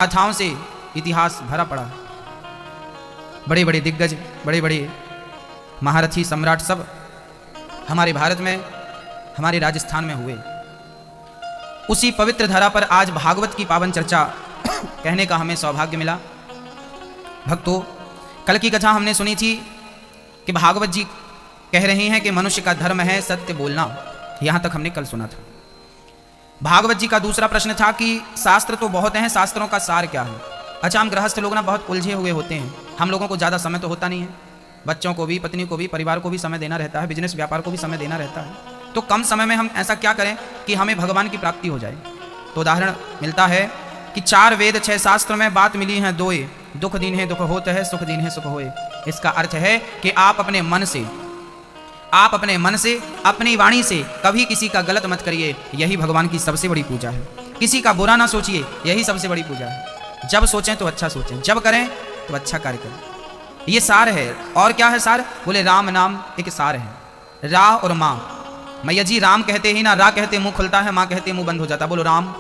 गाथाओं से इतिहास भरा पड़ा है। बड़े बड़े दिग्गज, बड़े बड़े महारथी सम्राट सब हमारे भारत में, हमारे राजस्थान में हुए। उसी पवित्र धरा पर आज भागवत की पावन चर्चा कहने का हमें सौभाग्य मिला। भक्तों, कल की कथा हमने सुनी थी कि भागवत जी कह रहे हैं कि मनुष्य का धर्म है सत्य बोलना। यहां तक हमने कल सुना था। भागवत जी का दूसरा प्रश्न था कि शास्त्र तो बहुत हैं, शास्त्रों का सार क्या है। अच्छा, हम गृहस्थ लोग ना बहुत उलझे हुए होते हैं। हम लोगों को ज़्यादा समय तो होता नहीं है। बच्चों को भी, पत्नी को भी, परिवार को भी समय देना रहता है, बिजनेस व्यापार को भी समय देना रहता है। तो कम समय में हम ऐसा क्या करें कि हमें भगवान की प्राप्ति हो जाए। तो उदाहरण मिलता है कि 4 वेद 6 शास्त्र में बात मिली है दोए, दुख दीन है दुख होत है, सुख दीन है सुख होए। इसका अर्थ है कि आप अपने मन से, अपनी वाणी से कभी किसी का गलत मत करिए। यही भगवान की सबसे बड़ी पूजा है। किसी का बुरा ना सोचिए, यही सबसे बड़ी पूजा है। जब सोचें तो अच्छा सोचें, जब करें तो अच्छा कार्य करें। ये सार है। और क्या है सार? बोले राम नाम एक सार है। रा और माँ, मैया जी राम कहते ही ना, रा कहते मुंह खुलता है, माँ कहते मुंह बंद हो जाता। बोलो राम।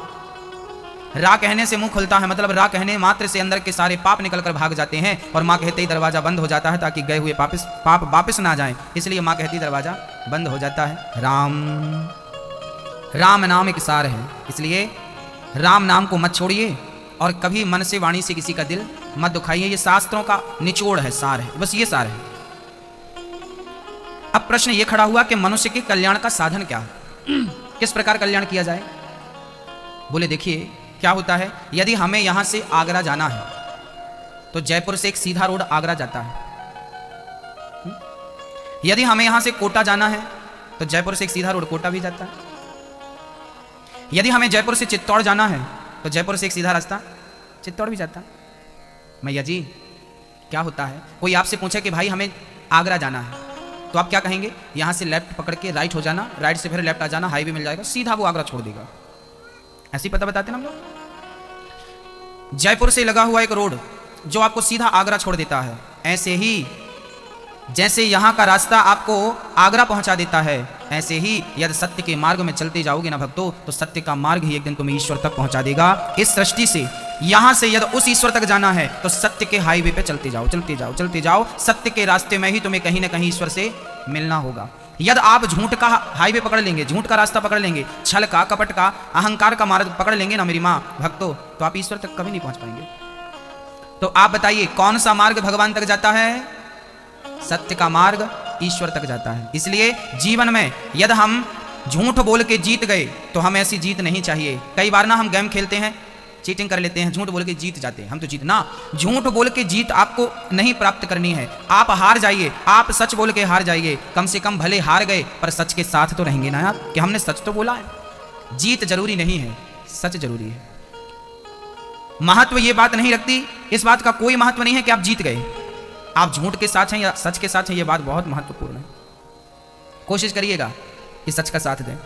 रा कहने से मुंह खुलता है, मतलब रा कहने मात्र से अंदर के सारे पाप निकल कर भाग जाते हैं। और माँ कहते ही दरवाजा बंद हो जाता है ताकि गए हुए पाप वापस ना जाएं। इसलिए माँ कहती दरवाजा बंद हो जाता है। राम नाम एक सार है। इसलिए राम नाम को मत छोड़िए और कभी मन से, वाणी से किसी का दिल मत दुखाइए। ये शास्त्रों का निचोड़ है, सार है, बस ये सार है। अब प्रश्न ये खड़ा हुआ कि मनुष्य के कल्याण का साधन क्या है, किस प्रकार कल्याण किया जाए। बोले देखिए क्या होता है, यदि हमें यहां से आगरा जाना है तो जयपुर से एक सीधा रोड आगरा जाता है। यदि हमें यहां से कोटा जाना है तो जयपुर से एक सीधा रोड कोटा भी जाता है। यदि हमें जयपुर से चित्तौड़ जाना है तो जयपुर से एक सीधा रास्ता चित्तौड़ भी जाता है। मैया जी क्या होता है, कोई आपसे पूछे कि भाई हमें आगरा जाना है तो आप क्या कहेंगे? यहां से लेफ्ट पकड़ के राइट हो जाना, राइट से फिर लेफ्ट आ जाना, हाईवे मिल जाएगा, सीधा वो आगरा छोड़ देगा। ऐसे ही पता बताते ना हम लोग। जयपुर से लगा हुआ एक रोड जो आपको सीधा आगरा छोड़ देता है। ऐसे ही जैसे यहाँ का रास्ता आपको आगरा पहुंचा देता है, ऐसे ही यदि सत्य के मार्ग में चलते जाओगे ना भक्तों, तो सत्य का मार्ग ही एक दिन तुम्हें ईश्वर तक पहुंचा देगा। इस सृष्टि से यहां से यदि उस ईश्वर तक जाना है तो सत्य के हाईवे पे चलते जाओ, चलते जाओ, चलते जाओ। सत्य के रास्ते में ही तुम्हें कहीं ना कहीं ईश्वर से मिलना होगा। यदि आप झूठ का हाईवे पकड़ लेंगे, झूठ का रास्ता पकड़ लेंगे, छल का, कपट का, अहंकार का मार्ग पकड़ लेंगे ना मेरी माँ भक्तों, तो आप ईश्वर तक कभी नहीं पहुंच पाएंगे। तो आप बताइए कौन सा मार्ग भगवान तक जाता है? सत्य का मार्ग ईश्वर तक जाता है। इसलिए जीवन में यदि हम झूठ बोल के जीत गए तो हमें ऐसी जीत नहीं चाहिए। कई बार ना हम गेम खेलते हैं, चीटिंग कर लेते हैं, झूठ बोल के जीत जाते हैं। हम तो जीतना, झूठ बोल के जीत आपको नहीं प्राप्त करनी है। आप हार जाइए, आप सच बोल के हार जाइए। कम से कम भले हार गए पर सच के साथ तो रहेंगे ना यार, कि हमने सच तो बोला है। जीत जरूरी नहीं है, सच जरूरी है। महत्व ये बात नहीं रखती, इस बात का कोई महत्व नहीं है कि आप जीत गए। आप झूठ के साथ हैं या सच के साथ हैं, ये बात बहुत महत्वपूर्ण है। कोशिश करिएगा कि सच का साथ दें।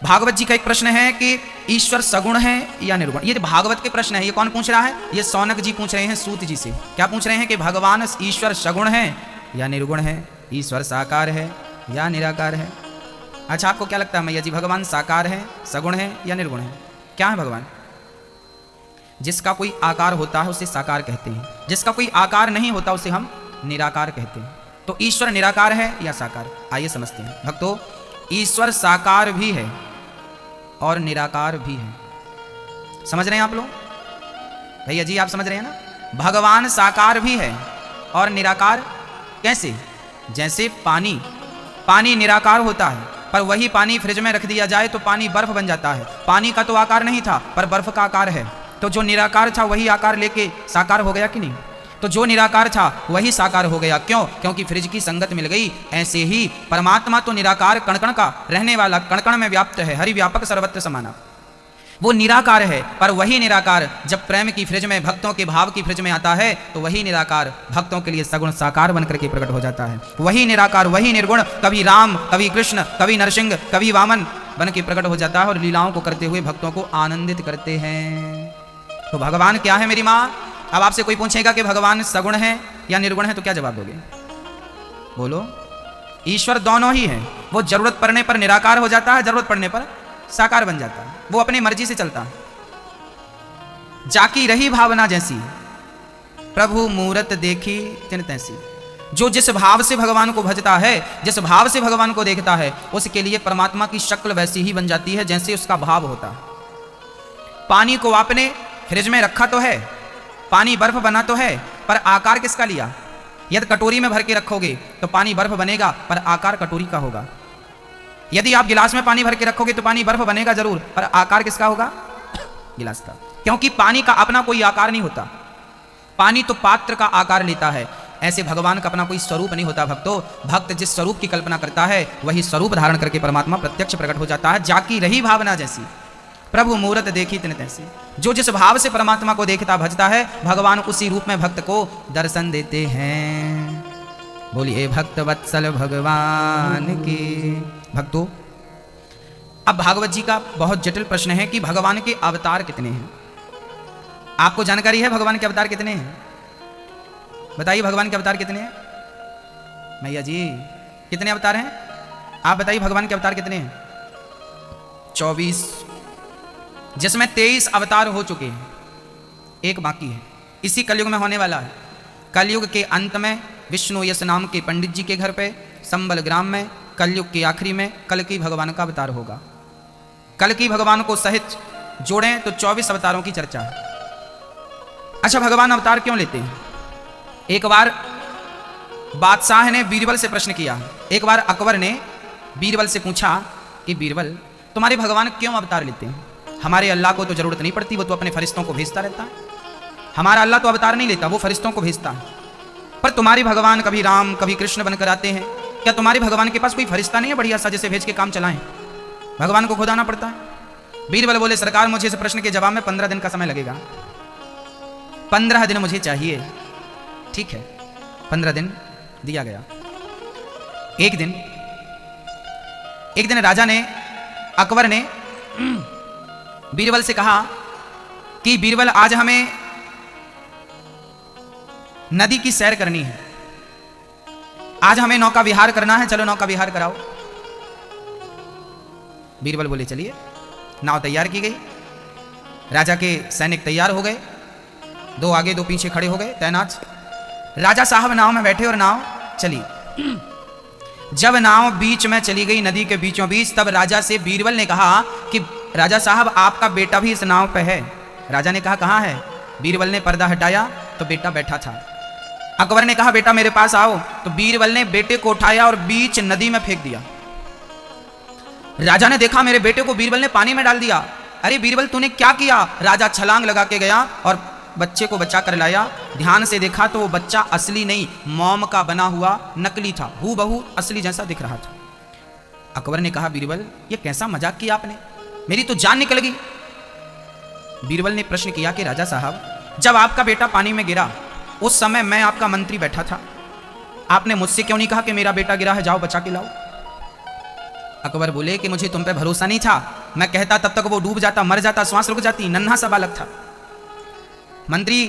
भागवत जी का एक प्रश्न है कि ईश्वर सगुण है या निर्गुण। ये भागवत के प्रश्न है। ये कौन पूछ रहा है? ये सौनक जी पूछ रहे हैं सूत जी से। क्या पूछ रहे हैं कि भगवान ईश्वर सगुण है या निर्गुण है, ईश्वर साकार है या निराकार है। अच्छा, आपको क्या लगता है मैया जी, भगवान साकार है, सगुण है या निर्गुण है? क्या है भगवान? जिसका कोई आकार होता है उसे साकार कहते हैं, जिसका कोई आकार नहीं होता उसे हम निराकार कहते हैं। तो ईश्वर निराकार है या साकार? आइए समझते हैं भक्तों। ईश्वर साकार भी है और निराकार भी है। समझ रहे हैं आप लोग? भैया जी आप समझ रहे हैं ना? भगवान साकार भी है और निराकार कैसे? जैसे पानी निराकार होता है, पर वही पानी फ्रिज में रख दिया जाए तो पानी बर्फ बन जाता है। पानी का तो आकार नहीं था पर बर्फ का आकार है। तो जो निराकार था वही आकार लेके साकार हो गया कि नहीं? तो जो निराकार था वही साकार हो गया। क्यों? क्योंकि फ्रिज की संगत मिल गई। ऐसे ही परमात्मा तो निराकार, कण-कण का रहने वाला, कण-कण में व्याप्त है, हरि व्यापक सर्वत्र समाना। वो निराकार है, पर वही निराकार जब प्रेम की फ्रिज में, भक्तों के भाव की फ्रिज में आता है तो वही निराकार भक्तों के लिए सगुण साकार बनकर के प्रकट हो जाता है। वही निराकार, वही निर्गुण कभी राम, कभी कृष्ण, कभी नरसिंह, कभी वामन बन के प्रकट हो जाता है और लीलाओं को करते हुए भक्तों को आनंदित करते हैं। तो भगवान क्या है मेरी माँ? अब आपसे कोई पूछेगा कि भगवान सगुण है या निर्गुण है तो क्या जवाब दोगे? बोलो। ईश्वर दोनों ही है। वो जरूरत पड़ने पर निराकार हो जाता है, जरूरत पड़ने पर साकार बन जाता है। वो अपनी मर्जी से चलता है। जाकी रही भावना जैसी, प्रभु मूरत देखी तिन तैसी। जो जिस भाव से भगवान को भजता है, जिस भाव से भगवान को देखता है, उसके लिए परमात्मा की शक्ल वैसी ही बन जाती है जैसे उसका भाव होता है। पानी को आपने फ्रिज में रखा तो है, पानी बर्फ बना तो है, पर आकार किसका लिया? यदि कटोरी में भर के रखोगे तो पानी बर्फ बनेगा, पर आकार कटोरी का होगा। यदि आप गिलास में पानी भर के रखोगे तो पानी बर्फ बनेगा जरूर, पर आकार किसका होगा? गिलास का। क्योंकि पानी का अपना कोई आकार नहीं होता, पानी तो पात्र का आकार लेता है। ऐसे भगवान का अपना कोई स्वरूप नहीं होता भक्तों। भक्त जिस स्वरूप की कल्पना करता है वही स्वरूप धारण करके परमात्मा प्रत्यक्ष प्रकट हो जाता है। जाकी रही भावना जैसी, प्रभु मूरत देखी तिन तैसी। जो जिस भाव से परमात्मा को देखता भजता है, भगवान उसी रूप में भक्त को दर्शन देते हैं। बोलिए भक्त वत्सल भगवान की। भक्तों, अब भागवत जी का बहुत जटिल प्रश्न है कि भगवान के अवतार कितने हैं। आपको जानकारी है भगवान के अवतार कितने हैं? बताइए भगवान के अवतार कितने हैं? मैया जी कितने अवतार हैं? आप बताइए भगवान के अवतार कितने हैं? 24, जिसमें 23 अवतार हो चुके हैं, एक बाकी है, इसी कलयुग में होने वाला है। कलयुग के अंत में विष्णु यश नाम के पंडित जी के घर पे संबल ग्राम में कलयुग के आखिरी में कल्कि भगवान का अवतार होगा। कल्कि भगवान को सहित जोड़ें तो 24 अवतारों की चर्चा है। अच्छा, भगवान अवतार क्यों लेते हैं? एक बार बादशाह ने बीरबल से प्रश्न किया। एक बार अकबर ने बीरबल से पूछा कि बीरबल, तुम्हारे भगवान क्यों अवतार लेते हैं? हमारे अल्लाह को तो जरूरत नहीं पड़ती, वो तो अपने फरिश्तों को भेजता रहता है। हमारा अल्लाह तो अवतार नहीं लेता, वो फरिश्तों को भेजता है। पर तुम्हारे भगवान कभी राम कभी कृष्ण बनकर आते हैं, क्या तुम्हारे भगवान के पास कोई फरिश्ता नहीं है बढ़िया सा जिसे भेज के काम चलाएं? भगवान को खुद आना पड़ता है। बीरबल बोले, सरकार मुझे इस प्रश्न के जवाब में 15 दिन का समय लगेगा। 15 दिन मुझे चाहिए। ठीक है, 15 दिन दिया गया। एक दिन राजा ने, अकबर ने बीरबल से कहा कि बीरबल, आज हमें नदी की सैर करनी है, आज हमें नौका विहार करना है, चलो नौका विहार कराओ। बीरबल बोले चलिए। नाव तैयार की गई, राजा के सैनिक तैयार हो गए, 2 आगे 2 पीछे खड़े हो गए तैनात। राजा साहब नाव में बैठे और नाव चली। जब नाव बीच में चली गई, नदी के बीचों बीच, तब राजा से बीरबल ने कहा कि राजा साहब, आपका बेटा भी इस नाव पे है। राजा ने कहा कहाँ है? बीरबल ने पर्दा हटाया तो बेटा बैठा था। अकबर ने कहा बेटा मेरे पास आओ, तो बीरबल ने बेटे को उठाया और बीच नदी में फेंक दिया। राजा ने देखा मेरे बेटे को बीरबल ने पानी में डाल दिया। अरे बीरबल तूने क्या किया? राजा छलांग लगा के गया और बच्चे को बचा कर लाया। ध्यान से देखा तो वो बच्चा असली नहीं, मोम का बना हुआ नकली था, हूबहू असली जैसा दिख रहा था। अकबर ने कहा बीरबल, ये कैसा मजाक किया आपने, मेरी तो जान निकल गई। बीरबल ने प्रश्न किया कि राजा साहब, जब आपका बेटा पानी में गिरा उस समय मैं आपका मंत्री बैठा था, आपने मुझसे क्यों नहीं कहा कि मेरा बेटा गिरा है, जाओ बचा के लाओ? अकबर बोले कि मुझे तुम पे भरोसा नहीं था, मैं कहता तब तक वो डूब जाता, मर जाता, श्वास रुक जाती, नन्हा सा बालक था। मंत्री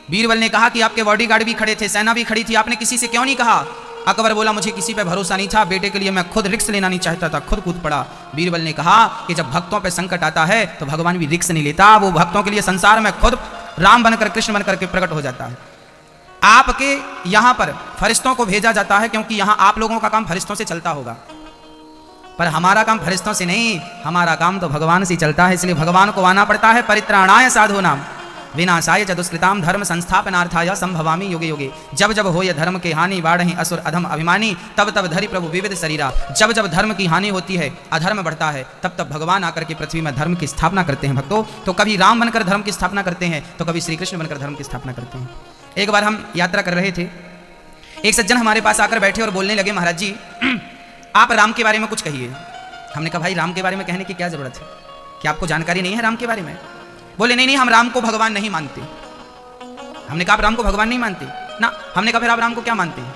बीरबल ने कहा कि आपके बॉडीगार्ड भी खड़े थे, सेना भी खड़ी थी, आपने किसी से क्यों नहीं कहा? अकबर बोला मुझे किसी पे भरोसा नहीं था, बेटे के लिए मैं खुद रिस्क लेना नहीं चाहता था, खुद कूद पड़ा। बीरबल ने कहा कि जब भक्तों पे संकट आता है तो भगवान भी रिस्क नहीं लेता, वो भक्तों के लिए संसार में खुद राम बनकर कृष्ण बनकर के प्रकट हो जाता है। आपके यहाँ पर फरिश्तों को भेजा जाता है क्योंकि यहाँ आप लोगों का काम फरिश्तों से चलता होगा, पर हमारा काम फरिश्तों से नहीं, हमारा काम तो भगवान से चलता है। इसलिए भगवान को आना पड़ता है। परित्राणाय साधूनां विनाशाय च दुष्कृतां धर्म संस्थापनार्थाय संभवामि युगे युगे। जब जब हो ये धर्म के हानि बाढ़हि असुर अधम अभिमानी, तब तब धरि प्रभु विविध शरीरा। जब जब धर्म की हानि होती है, अधर्म बढ़ता है, तब तब भगवान आकर के पृथ्वी में धर्म की स्थापना करते हैं। भक्तों, तो कभी राम बनकर धर्म की स्थापना करते हैं तो कभी श्री कृष्ण बनकर धर्म की स्थापना करते हैं। एक बार हम यात्रा कर रहे थे, एक सज्जन हमारे पास आकर बैठे और बोलने लगे, महाराज जी आप राम के बारे में कुछ कहिए। हमने कहा भाई राम के बारे में कहने की क्या जरूरत है, क्या आपको जानकारी नहीं है राम के बारे में? बोले नहीं नहीं, हम राम को भगवान नहीं मानते। हमने कहा आप राम को भगवान नहीं मानते ना? हमने कहा फिर आप राम को क्या मानते हैं?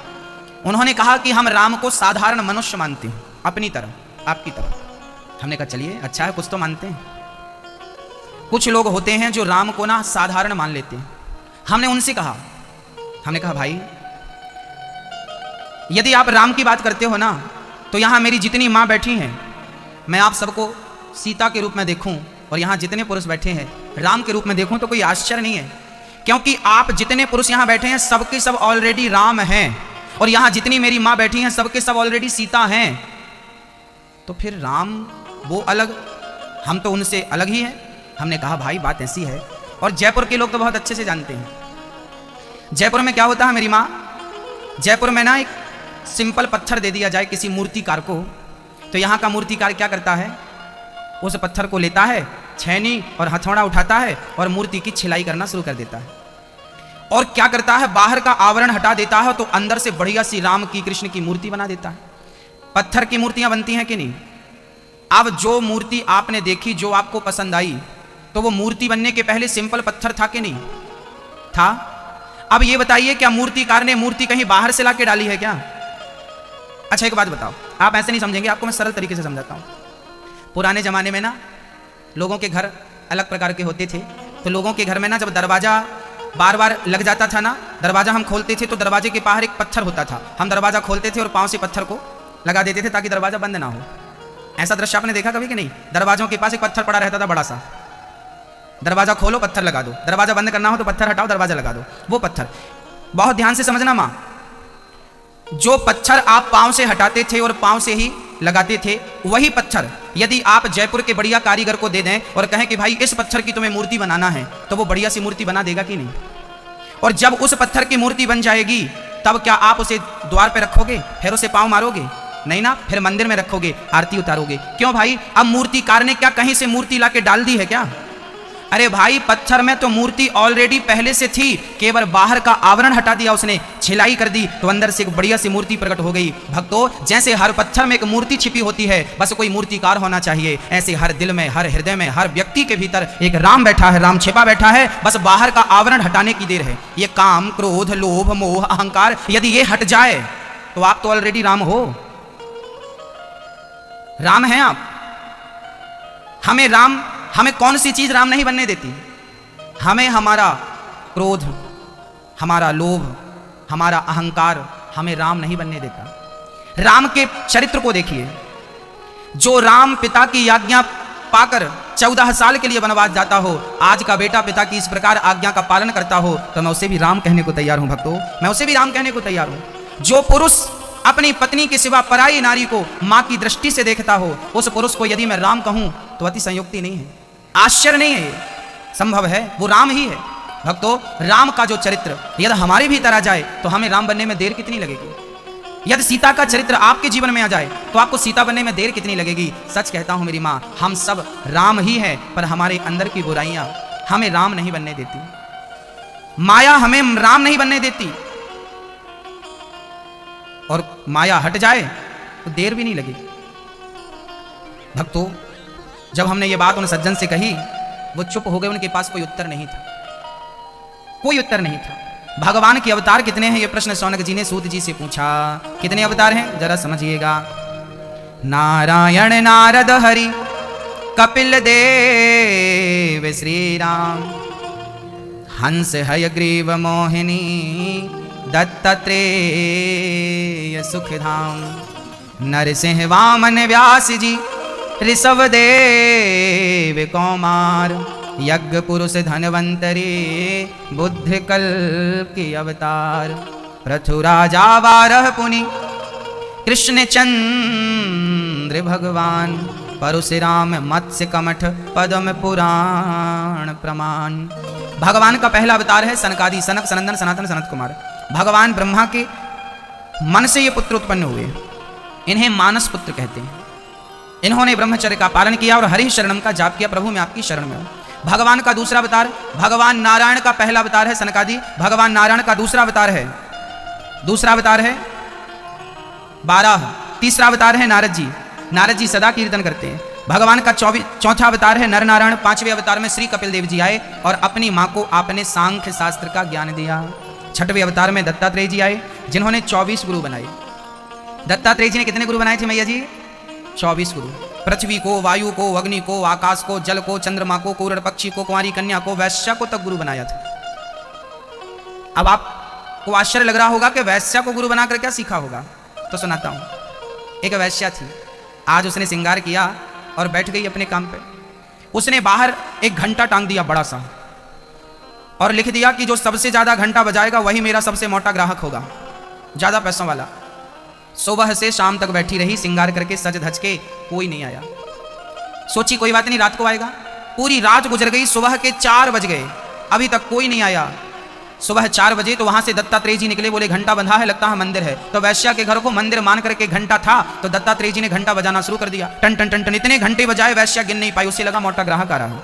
उन्होंने कहा कि हम राम को साधारण मनुष्य मानते हैं, अपनी तरह, आपकी तरह। हमने कहा चलिए अच्छा है, कुछ तो मानते हैं। कुछ लोग होते हैं जो राम को ना साधारण मान लेते हैं। हमने उनसे कहा, हमने कहा भाई यदि आप राम की बात करते हो ना, तो यहां मेरी जितनी मां बैठी हैं, मैं आप सबको सीता के रूप में देखूं, और यहां जितने पुरुष बैठे हैं राम के रूप में देखूं तो कोई आश्चर्य नहीं है, क्योंकि आप जितने पुरुष यहाँ बैठे हैं सबके सब ऑलरेडी राम हैं, और यहाँ जितनी मेरी माँ बैठी हैं सबके सब ऑलरेडी सीता हैं। तो फिर राम वो अलग, हम तो उनसे अलग ही हैं। हमने कहा भाई बात ऐसी है, और जयपुर के लोग तो बहुत अच्छे से जानते हैं। जयपुर में क्या होता है मेरी माँ, जयपुर में ना एक सिंपल पत्थर दे दिया जाए किसी मूर्तिकार को, तो यहाँ का मूर्तिकार क्या करता है, उस पत्थर को लेता है, छैनी और हथौड़ा उठाता है और मूर्ति की छिलाई करना शुरू कर देता है। और क्या करता है, बाहर का आवरण हटा देता है तो अंदर से बढ़िया सी राम की कृष्ण की मूर्ति बना देता है। पत्थर की मूर्तियां बनती हैं कि नहीं? अब जो मूर्ति आपने देखी, जो आपको पसंद आई, तो वो मूर्ति बनने के पहले सिंपल पत्थर था कि नहीं था? अब ये बताइए, क्या मूर्तिकार ने मूर्ति कहीं बाहर से लाके डाली है क्या? अच्छा एक बात बताओ, आप ऐसे नहीं समझेंगे, आपको मैं सरल तरीके से समझाता हूं। पुराने जमाने में ना लोगों के घर अलग प्रकार के होते थे, तो लोगों के घर में ना जब दरवाजा बार बार लग जाता था ना, दरवाजा हम खोलते थे तो दरवाजे के बाहर एक पत्थर होता था, हम दरवाजा खोलते थे और पांव से पत्थर को लगा देते थे ताकि दरवाजा बंद ना हो। ऐसा दृश्य आपने देखा कभी कि नहीं? दरवाजों के पास एक पत्थर पड़ा रहता था बड़ा सा, दरवाजा खोलो पत्थर लगा दो, दरवाजा बंद करना हो तो पत्थर हटाओ दरवाजा लगा दो। वो पत्थर, बहुत ध्यान से समझना माँ, जो पत्थर आप पांव से हटाते थे और पांव से ही लगाते थे, वही पत्थर यदि आप जयपुर के बढ़िया कारीगर को दे दें और कहें कि भाई इस पत्थर की तुम्हें मूर्ति बनाना है, तो वो बढ़िया सी मूर्ति बना देगा कि नहीं? और जब उस पत्थर की मूर्ति बन जाएगी तब क्या आप उसे द्वार पे रखोगे, फिर उसे पांव मारोगे? नहीं ना, फिर मंदिर में रखोगे, आरती उतारोगे। क्यों भाई? अब मूर्तिकार ने क्या कहीं से मूर्ति लाके डाल दी है क्या? अरे भाई, पत्थर में तो मूर्ति ऑलरेडी पहले से थी, केवल बाहर का आवरण हटा दिया उसने, छिलाई कर दी तो अंदर से एक बढ़िया सी मूर्ति प्रकट हो गई। भक्तों, जैसे हर पत्थर में एक मूर्ति छिपी होती है, बस कोई मूर्तिकार होना चाहिए, ऐसे हर दिल में, हर हृदय में, हर व्यक्ति के भीतर एक राम बैठा है, राम छिपा बैठा है, बस बाहर का आवरण हटाने की देर है। ये काम, क्रोध, लोभ, मोह, अहंकार यदि ये हट जाए तो आप तो ऑलरेडी राम हो, राम हैं आप। हमें कौन सी चीज राम नहीं बनने देती? हमें हमारा क्रोध, हमारा लोभ, हमारा अहंकार हमें राम नहीं बनने देता। राम के चरित्र को देखिए, जो राम पिता की आज्ञा पाकर 14 साल के लिए वनवास जाता हो, आज का बेटा पिता की इस प्रकार आज्ञा का पालन करता हो, तो मैं उसे भी राम कहने को तैयार हूं भक्तों, मैं उसे भी राम कहने को तैयार हूं। जो पुरुष अपनी पत्नी के सिवा पराई नारी को मां की दृष्टि से देखता हो, उस पुरुष को यदि मैं राम कहूं तो अति संयुक्ति नहीं है, आश्चर्य नहीं है, संभव है, वो राम ही है। भक्तों, राम का जो चरित्र यदि हमारे भीतर आ जाए तो हमें राम बनने में देर कितनी लगेगी? यदि सीता का चरित्र आपके जीवन में आ जाए तो आपको सीता बनने में देर कितनी लगेगी? सच कहता हूं मेरी मां, हम सब राम ही हैं, पर हमारे अंदर की बुराइयां हमें राम नहीं बनने देती, माया हमें राम नहीं बनने देती, और माया हट जाए तो देर भी नहीं लगेगी। भक्तों, जब हमने ये बात उन सज्जन से कही, वो चुप हो गए, उनके पास कोई उत्तर नहीं था, कोई उत्तर नहीं था। भगवान के अवतार कितने हैं, ये प्रश्न शौनक जी ने सूत जी से पूछा। कितने अवतार हैं जरा समझिएगा। नारायण, नारद, हरि, कपिल देव, श्री राम, हंस, हयग्रीव, मोहिनी, दत्तात्रेय, सुखधाम, नरसिंह, वामन, व्यास जी, ऋषभ देव, कौमार, यज्ञ पुरुष, धनवंतरी, बुद्ध कल्प के अवतार, पृथुराजा, वारह, पुनि, कृष्ण चंद्र भगवान, परशुराम, मत्स्य, कमठ, पद्म पुराण प्रमाण। भगवान का पहला अवतार है सनकादि, सनक, सनंदन, सनातन, सनत कुमार। भगवान ब्रह्मा के मन से ये पुत्र उत्पन्न हुए, इन्हें मानस पुत्र कहते हैं। इन्होंने ब्रह्मचर्य का पालन किया और हरि शरणम का जाप किया, प्रभु मैं आपकी शरण में हूं। भगवान का दूसरा अवतार, भगवान नारायण का पहला अवतार है सनकादि, भगवान नारायण का दूसरा अवतार है 12, तीसरा अवतार है नारद जी, नारद जी सदा कीर्तन करते हैं। भगवान का चौथा अवतार है नर नारायण, 5वें अवतार में श्री कपिल देव जी आए और अपनी मां को आपने सांख्य शास्त्र का ज्ञान दिया। 6वें अवतार में दत्तात्रेय जी आए, जिन्होंने 24 गुरु बनाए। दत्तात्रेय जी ने कितने गुरु बनाए थे मैया जी? 24 गुरु। पृथ्वी को, वायु को, अग्नि को, आकाश को, जल को, चंद्रमा को, कुरड़ पक्षी को, कुंवारी कन्या को, वैश्या को तक गुरु बनाया था। अब आपको आश्चर्य लग रहा होगा कि वैश्या को गुरु बनाकर क्या सीखा होगा, तो सुनाता हूं। एक वैश्या थी, आज उसने श्रृंगार किया और बैठ गई अपने काम पे। उसने बाहर एक घंटा टांग दिया बड़ा सा और लिख दिया कि जो सबसे ज्यादा घंटा बजाएगा वही मेरा सबसे मोटा ग्राहक होगा, ज्यादा पैसों वाला। सुबह से शाम तक बैठी रही श्रृंगार करके सज धज के, कोई नहीं आया। सोची कोई बात नहीं, रात को आएगा। पूरी रात गुजर गई, सुबह के 4 बज गए, अभी तक कोई नहीं आया। सुबह 4 बजे तो वहां से दत्तात्रेय जी निकले, बोले घंटा बंधा है, लगता है मंदिर है। तो वैश्या के घर को मंदिर मान करके घंटा था, तो दत्तात्रेय जी ने घंटा बजाना शुरू कर दिया, टन टन टन टन। इतने घंटे बजाए, वैश्या गिन नहीं पाई, उसे लगा मोटा ग्राहक आ रहा है।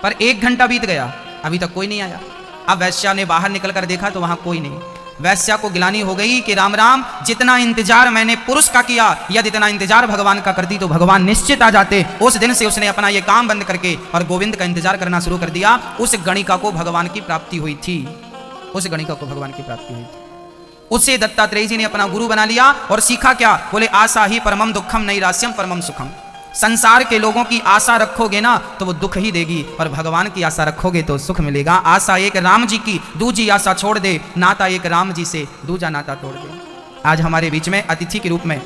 पर 1 घंटा बीत गया, अभी तक कोई नहीं आया। अब वैश्या ने बाहर निकल कर देखा तो वहां कोई नहीं। वैश्या को गिलानी हो गई कि राम राम, जितना इंतजार मैंने पुरुष का किया, यदि इतना इंतजार भगवान का करती तो भगवान निश्चित आ जाते। उस दिन से उसने अपना ये काम बंद करके और गोविंद का इंतजार करना शुरू कर दिया। उस गणिका को भगवान की प्राप्ति हुई थी, उस गणिका को भगवान की प्राप्ति हुई थी। उसे दत्तात्रेय जी ने अपना गुरु बना लिया और सीखा क्या? बोले आशा ही परमम दुखम नैरास्यम परमम सुखम। संसार के लोगों की आशा रखोगे ना तो वो दुख ही देगी, और भगवान की आशा रखोगे तो सुख मिलेगा। आशा एक राम जी की, दूजी आशा छोड़ दे, नाता एक राम जी से, दूजा नाता तोड़ दे। आज हमारे बीच में अतिथि के रूप में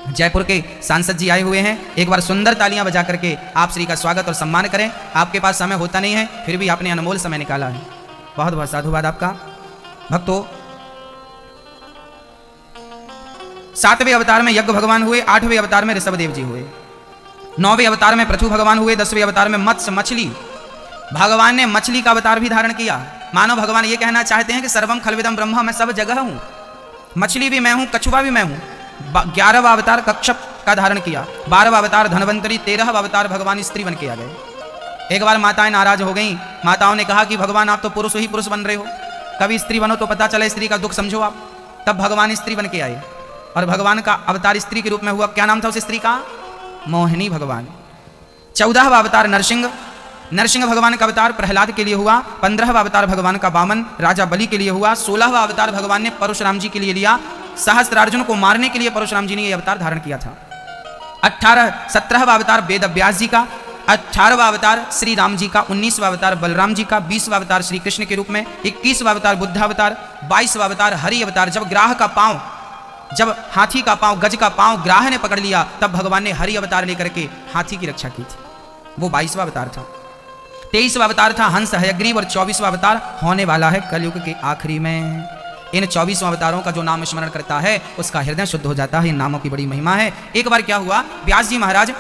जयपुर के सांसद जी आए हुए हैं। एक बार सुंदर तालियां बजा करके आप श्री का स्वागत और सम्मान करें। आपके पास समय होता नहीं है, फिर भी आपने अनमोल समय निकाला है, बहुत बहुत साधुवाद आपका। भक्तों, 7वें अवतार में यज्ञ भगवान हुए, 8वें अवतार में ऋषभदेव जी हुए, 9वें अवतार में पृथु भगवान हुए, 10वें अवतार में मत्स्य मछली भगवान ने मछली का अवतार भी धारण किया। मानो भगवान ये कहना चाहते हैं कि सर्वम खलविदम ब्रह्म, मैं सब जगह हूं, मछली भी मैं हूं, कछुआ भी मैं हूं। 11वां अवतार कक्षप का धारण किया, 12वां अवतार धनवंतरी, 13वां अवतार भगवान स्त्री बन के आ गए। एक बार माताएं नाराज हो गई, माताओं ने कहा कि भगवान आप तो पुरुष ही पुरुष बन रहे हो, कभी स्त्री बनो तो पता चला स्त्री का दुख समझो आप। तब भगवान स्त्री बन के आए और भगवान का अवतार स्त्री के रूप में हुआ। क्या नाम था उस स्त्री का? मोहिनी भगवान। 14वां अवतार नरसिंह, नरसिंह भगवान का अवतार प्रहलाद के लिए हुआ। 15वां अवतार भगवान का वामन राजा बलि के लिए हुआ। 16वां अवतार भगवान ने परशुराम जी के लिए लिया, सहस्त्रार्जुन को मारने के लिए परशुराम जी ने यह अवतार धारण किया था। 17वां अवतार वेद व्यास जी का, 18वां अवतार श्री राम जी का, 19वां अवतार बलराम जी का, 20वां अवतार श्री कृष्ण के रूप में, 21वां अवतार बुद्धावतार, 22वां अवतार हरि अवतार। जब ग्राह का पांव, जब हाथी का पांव, गज का पांव ग्राह ने पकड़ लिया, तब भगवान ने हरि अवतार लेकर के हाथी की रक्षा की थी, वो 22वां अवतार था। 23वां अवतार था हंस हयग्रीव और 24वां अवतार होने वाला है कलयुग के आखिरी में। इन 24 अवतारों का जो नाम स्मरण करता है उसका हृदय शुद्ध हो जाता है। इन नामों की बड़ी महिमा है। एक बार क्या हुआ, व्यास जी महाराज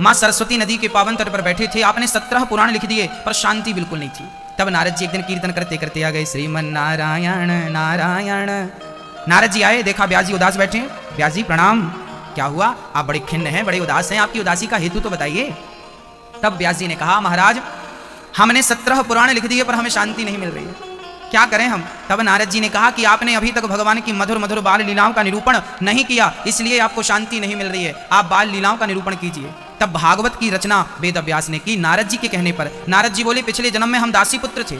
माँ सरस्वती नदी के पावन तट पर बैठे थे। आपने 17 पुराण लिख दिए पर शांति बिल्कुल नहीं थी। तब नारद जी एक दिन कीर्तन करते करते आ गए, श्रीमन नारायण नारायण। नारद जी आए, देखा व्यास जी उदास बैठे। व्यास जी प्रणाम, क्या हुआ? आप बड़े खिन्न हैं, बड़े उदास हैं, आपकी उदासी का हेतु तो बताइए। तब व्यास जी ने कहा, महाराज हमने 17 पुराण लिख दिए पर हमें शांति नहीं मिल रही है, क्या करें हम? तब नारद जी ने कहा कि आपने अभी तक भगवान की मधुर मधुर बाल लीलाओं का निरूपण नहीं किया, इसलिए आपको शांति नहीं मिल रही है, आप बाल लीलाओं का निरूपण कीजिए। तब भागवत की रचना वेद व्यास ने की नारद जी के कहने पर। नारद जी बोले, पिछले जन्म में हम दासी पुत्र थे,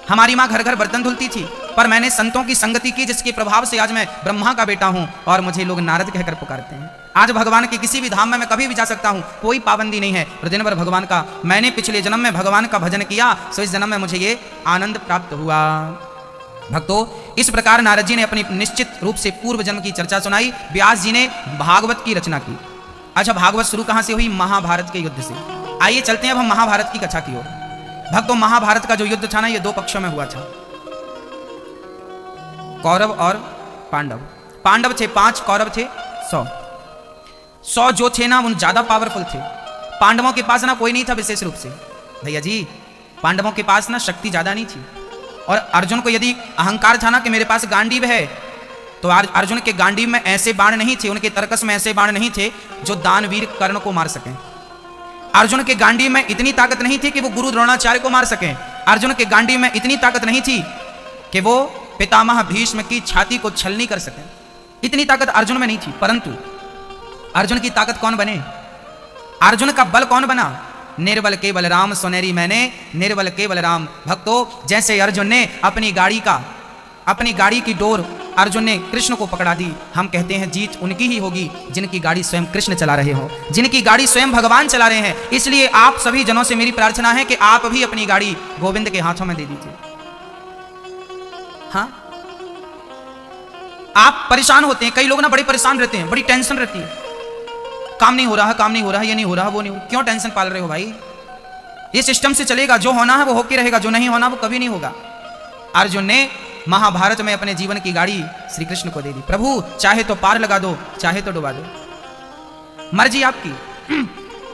हमारी माँ घर घर बर्तन धुलती थी, पर मैंने संतों की संगति की जिसके प्रभाव से आज मैं ब्रह्मा का बेटा हूँ और मुझे लोग नारद कहकर पुकारते हैं। आज भगवान के किसी भी धाम में मैं कभी भी जा सकता हूँ, कोई पाबंदी नहीं है। और दिन भर भगवान का, मैंने पिछले जन्म में भगवान का भजन किया, सो इस जन्म में मुझे ये आनंद प्राप्त हुआ। भक्तों, इस प्रकार नारद जी ने अपनी निश्चित रूप से पूर्व जन्म की चर्चा सुनाई। व्यास जी ने भागवत की रचना की। अच्छा, भागवत शुरू कहां से हुई? महाभारत के युद्ध से। आइए चलते हैं अब हम महाभारत की कथा की ओर। भक्तों, महाभारत का जो युद्ध था ना, ये 2 पक्षों में हुआ था, कौरव और पांडव। पांडव थे 5, कौरव थे 100 जो थे ना, उन ज्यादा पावरफुल थे। पांडवों के पास ना कोई नहीं था विशेष रूप से। भैया जी, पांडवों के पास ना शक्ति ज्यादा नहीं थी। और अर्जुन को यदि अहंकार था ना कि मेरे पास गांडीव है, तो अर्जुन के गांडीव में ऐसे बाण नहीं थे, उनके तरकस में ऐसे बाण नहीं थे जो दानवीर कर्ण को मार सकें। अर्जुन के गांडीव में इतनी ताकत नहीं थी कि वो गुरु द्रोणाचार्य को मार सकें। अर्जुन के गांडीव में इतनी ताकत नहीं थी कि वो पितामह भीष्म की छाती को छलनी कर सकें। इतनी ताकत अर्जुन में नहीं थी। परंतु अर्जुन की ताकत कौन बने? अर्जुन का बल कौन बना? निर्बल केवल राम सुनेरी मैंने, निर्बल केवल राम। भक्तों, जैसे अर्जुन ने अपनी गाड़ी की डोर अर्जुन ने कृष्ण को पकड़ा दी, हम कहते हैं जीत उनकी ही होगी जिनकी गाड़ी स्वयं कृष्ण चला रहे हो, जिनकी गाड़ी स्वयं भगवान चला रहे हैं। इसलिए आप सभी जनों से मेरी प्रार्थना है कि आप भी अपनी गाड़ी गोविंद के हाथों में दे दीजिए। हाँ, आप परेशान होते हैं, कई लोग ना बड़े परेशान रहते हैं, बड़ी टेंशन रहती है, काम नहीं हो रहा, ये नहीं हो रहा, वो नहीं हो रहा। क्यों टेंशन पाल रहे हो भाई? ये सिस्टम से चलेगा, जो होना है वो होके रहेगा, जो नहीं होना वो कभी नहीं होगा। अर्जुन ने महाभारत में अपने जीवन की गाड़ी श्री कृष्ण को दे दी। प्रभु चाहे तो पार लगा दो, चाहे तो डुबा दो, मर्जी आपकी।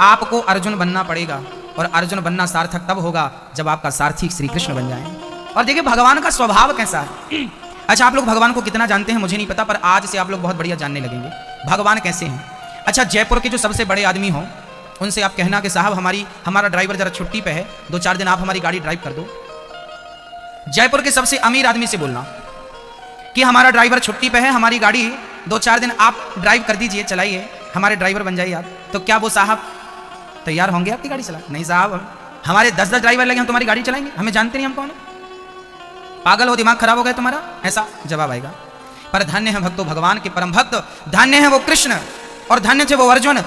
आपको अर्जुन बनना पड़ेगा, और अर्जुन बनना सार्थक तब होगा जब आपका सारथी श्री कृष्ण बन जाए। और देखिए भगवान का स्वभाव कैसा है। अच्छा, आप लोग भगवान को कितना जानते हैं मुझे नहीं पता, पर आज से आप लोग बहुत बढ़िया जानने लगेंगे भगवान कैसे हैं। अच्छा, जयपुर के जो सबसे बड़े आदमी हों उनसे आप कहना कि साहब हमारा ड्राइवर जरा छुट्टी पे है, 2-4 दिन आप हमारी गाड़ी ड्राइव कर दो। जयपुर के सबसे अमीर आदमी से बोलना कि हमारा ड्राइवर छुट्टी पे है, हमारी गाड़ी 2-4 दिन आप ड्राइव कर दीजिए, चलाइए, हमारे ड्राइवर बन जाइए आप। तो क्या वो साहब तैयार होंगे आपकी गाड़ी चला? नहीं साहब, हमारे 10-10 ड्राइवर लगे, हम तुम्हारी गाड़ी चलाएंगे, हमें जानते नहीं हम कौन है, पागल हो, दिमाग खराब हो गया तुम्हारा, ऐसा जवाब आएगा। पर धन्य है भक्तों, भगवान के परम भक्त, धन्य है वो कृष्ण और धन्य थे वो अर्जुन।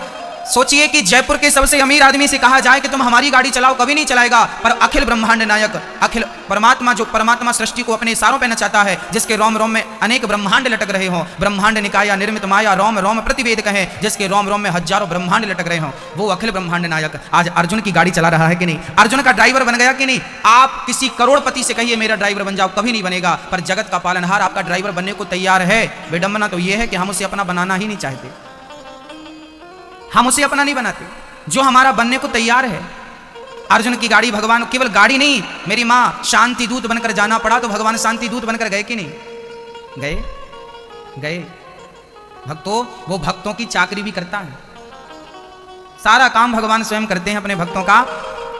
सोचिए कि जयपुर के सबसे अमीर आदमी से कहा जाए कि तुम हमारी गाड़ी चलाओ, कभी नहीं चलाएगा। पर अखिल ब्रह्मांड नायक, अखिल परमात्मा, जो परमात्मा सृष्टि को अपने इशारों पे नचाता है, जिसके रोम रोम में अनेक ब्रह्मांड लटक रहे हों, ब्रह्मांड निकाया निर्मित माया रोम रोम प्रतिवेद कहे, जिसके रोम रोम में हजारों ब्रह्मांड लटक रहे हों, वो अखिल ब्रह्मांड नायक आज अर्जुन की गाड़ी चला रहा है कि नहीं? अर्जुन का ड्राइवर बन गया कि नहीं? आप किसी करोड़पति से कहिए मेरा ड्राइवर बन जाओ, कभी नहीं बनेगा। पर जगत का पालनहार आपका ड्राइवर बनने को तैयार है। विडंबना तो यह है कि हम उसे अपना बनाना ही नहीं चाहते, हम उसे अपना नहीं बनाते जो हमारा बनने को तैयार है। अर्जुन की गाड़ी भगवान केवल गाड़ी नहीं, मेरी मां शांति दूत बनकर जाना पड़ा तो भगवान शांति दूत बनकर गए कि नहीं? गए, गए। भक्तों, वो भक्तों की चाकरी भी करता है, सारा काम भगवान स्वयं करते हैं अपने भक्तों का।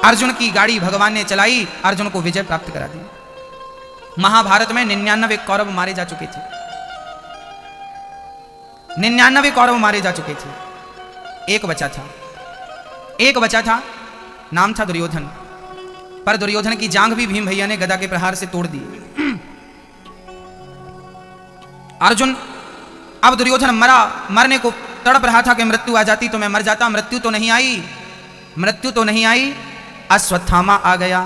अर्जुन की गाड़ी भगवान ने चलाई, अर्जुन को विजय प्राप्त करा दी। महाभारत में 99 कौरव मारे जा चुके थे, 99 कौरव मारे जा चुके थे, एक बचा था, एक बचा था, नाम था दुर्योधन। पर दुर्योधन की जांघ भी भीम भैया ने गदा के प्रहार से तोड़ दी। अर्जुन, अब दुर्योधन मरा, मरने को तड़प रहा था कि मृत्यु आ जाती तो मैं मर जाता। मृत्यु तो नहीं आई, मृत्यु तो नहीं आई। अश्वत्थामा आ गया।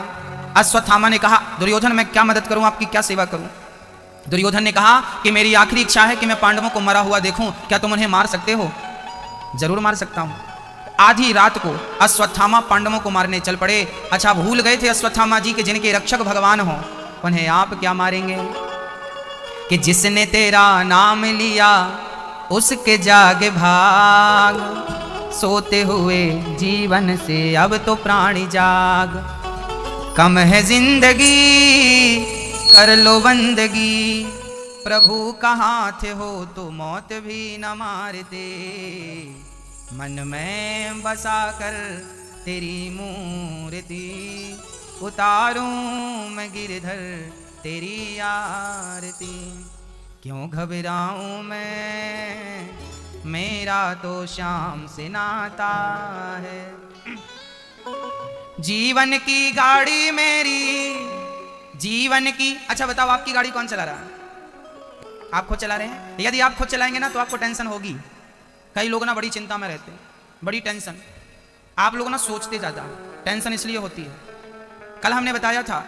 अश्वत्थामा ने कहा दुर्योधन मैं क्या मदद करूं, आपकी क्या सेवा करूं? दुर्योधन ने कहा कि मेरी आखिरी इच्छा है कि मैं पांडवों को मरा हुआ देखूं, क्या तुम उन्हें मार सकते हो? जरूर मार सकता हूं। आधी रात को अश्वत्थामा पांडवों को मारने चल पड़े। अच्छा, भूल गए थे अश्वत्थामा जी के जिनके रक्षक भगवान हो, उन्हें आप क्या मारेंगे? कि जिसने तेरा नाम लिया उसके जागे भाग, सोते हुए जीवन से अब तो प्राणी जाग। कम है जिंदगी कर लो बंदगी, प्रभु का हाथ हो तो मौत भी न मारते। मन में बसा कर तेरी मूर्ति, उतारूं मैं गिरधर तेरी आरती। क्यों घबराऊं मैं, मेरा तो श्याम से नाता है। जीवन की गाड़ी मेरी, जीवन की। अच्छा बताओ, आपकी गाड़ी कौन चला रहा है? आप खुद चला रहे हैं? यदि आप खुद चलाएंगे ना तो आपको टेंशन होगी। कई लोग ना बड़ी चिंता में रहते हैं, बड़ी टेंशन। आप लोग ना सोचते ज़्यादा, टेंशन इसलिए होती है। कल हमने बताया था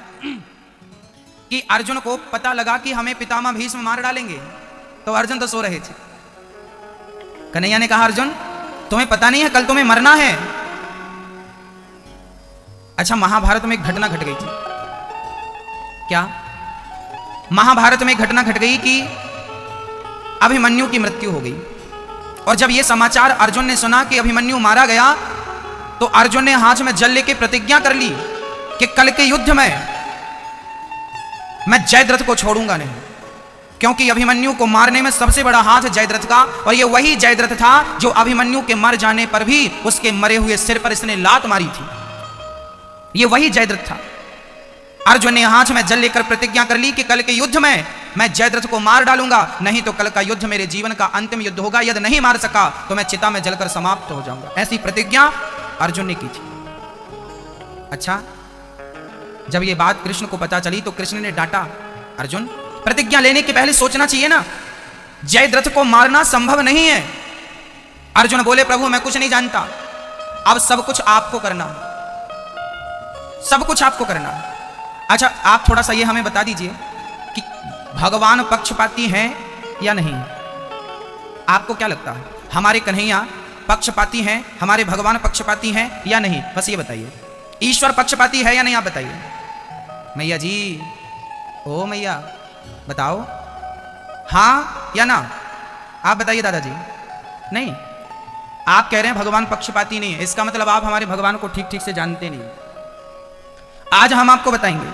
कि अर्जुन को पता लगा कि हमें पितामह भीष्म मार डालेंगे, तो अर्जुन तो सो रहे थे। कन्हैया ने कहा अर्जुन तुम्हें पता नहीं है कल तुम्हें मरना है। अच्छा, महाभारत में एक घटना घट गई थी। क्या? महाभारत में एक घटना घट गई कि अभिमन्यु की मृत्यु हो गई। और जब यह समाचार अर्जुन ने सुना कि अभिमन्यु मारा गया, तो अर्जुन ने हाथ में जल लेके प्रतिज्ञा कर ली कि कल के युद्ध में मैं जयद्रथ को छोड़ूंगा नहीं, क्योंकि अभिमन्यु को मारने में सबसे बड़ा हाथ जयद्रथ का। और ये वही जयद्रथ था जो अभिमन्यु के मर जाने पर भी उसके मरे हुए सिर पर इसने लात मारी थी। ये वही जयद्रथ था। अर्जुन ने हाथ में जल लेकर प्रतिज्ञा कर ली कि कल के युद्ध में मैं जयद्रथ को मार डालूंगा, नहीं तो कल का युद्ध मेरे जीवन का अंतिम युद्ध होगा। यदि नहीं मार सका तो मैं चिता में जलकर समाप्त हो जाऊंगा। ऐसी प्रतिज्ञा अर्जुन ने की थी। अच्छा, जब ये बात कृष्ण को पता चली तो कृष्ण ने डांटा, अर्जुन प्रतिज्ञा लेने के पहले सोचना चाहिए ना, जयद्रथ को मारना संभव नहीं है। अर्जुन बोले प्रभु मैं कुछ नहीं जानता, अब सब कुछ आपको करना, सब कुछ आपको करना। अच्छा, आप थोड़ा सा ये हमें बता दीजिए कि भगवान पक्षपाती हैं या नहीं? आपको क्या लगता है, हमारे कन्हैया पक्षपाती हैं, हमारे भगवान पक्षपाती हैं या नहीं? बस ये बताइए। ईश्वर पक्षपाती है या नहीं, आप बताइए। मैया जी, ओ मैया बताओ, हाँ या ना, आप बताइए दादाजी। नहीं, आप कह रहे हैं भगवान पक्षपाती नहीं है, इसका मतलब आप हमारे भगवान को ठीक ठीक से जानते नहीं। आज हम आपको बताएंगे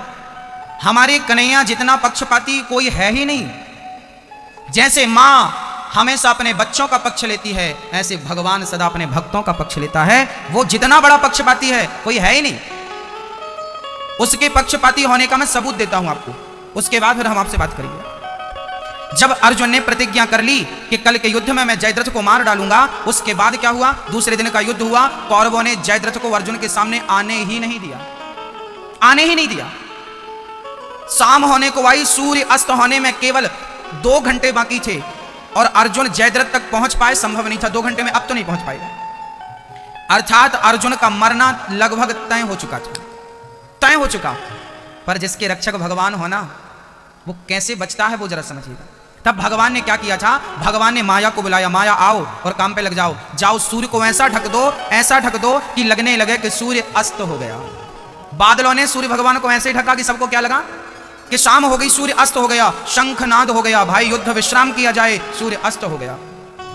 हमारे कन्हैया जितना पक्षपाती कोई है ही नहीं। जैसे मां हमेशा अपने बच्चों का पक्ष लेती है, ऐसे भगवान सदा अपने भक्तों का पक्ष लेता है। वो जितना बड़ा पक्षपाती है कोई है ही नहीं। उसके पक्षपाती होने का मैं सबूत देता हूं आपको, उसके बाद फिर हम आपसे बात करेंगे। जब अर्जुन ने प्रतिज्ञा कर ली कि कल के युद्ध में मैं जयद्रथ को मार डालूंगा, उसके बाद क्या हुआ, दूसरे दिन का युद्ध हुआ, कौरवों ने जयद्रथ को अर्जुन के सामने आने ही नहीं दिया, आने ही नहीं दिया। शाम होने को आई, सूर्य अस्त होने में केवल 2 घंटे बाकी थे और अर्जुन जयद्रथ तक पहुंच पाए संभव नहीं था 2 घंटे में, अब तो नहीं पहुंच पाएगा। अर्थात अर्जुन का मरना लगभग तय हो चुका था, तय हो चुका। पर जिसके रक्षक भगवान होना, वो कैसे बचता है वो जरा समझिएगा। तब भगवान ने क्या किया था, भगवान ने माया को बुलाया, माया आओ और काम पे लग जाओ, जाओ सूर्य को ऐसा ढक दो, ऐसा ढक दो कि लगने लगे कि सूर्य अस्त हो गया। बादलों ने सूर्य भगवान को ऐसे ढका कि सबको क्या लगा कि शाम हो गई, सूर्य अस्त हो गया, शंखनाद हो गया, भाई युद्ध विश्राम किया जाए, सूर्य अस्त हो गया।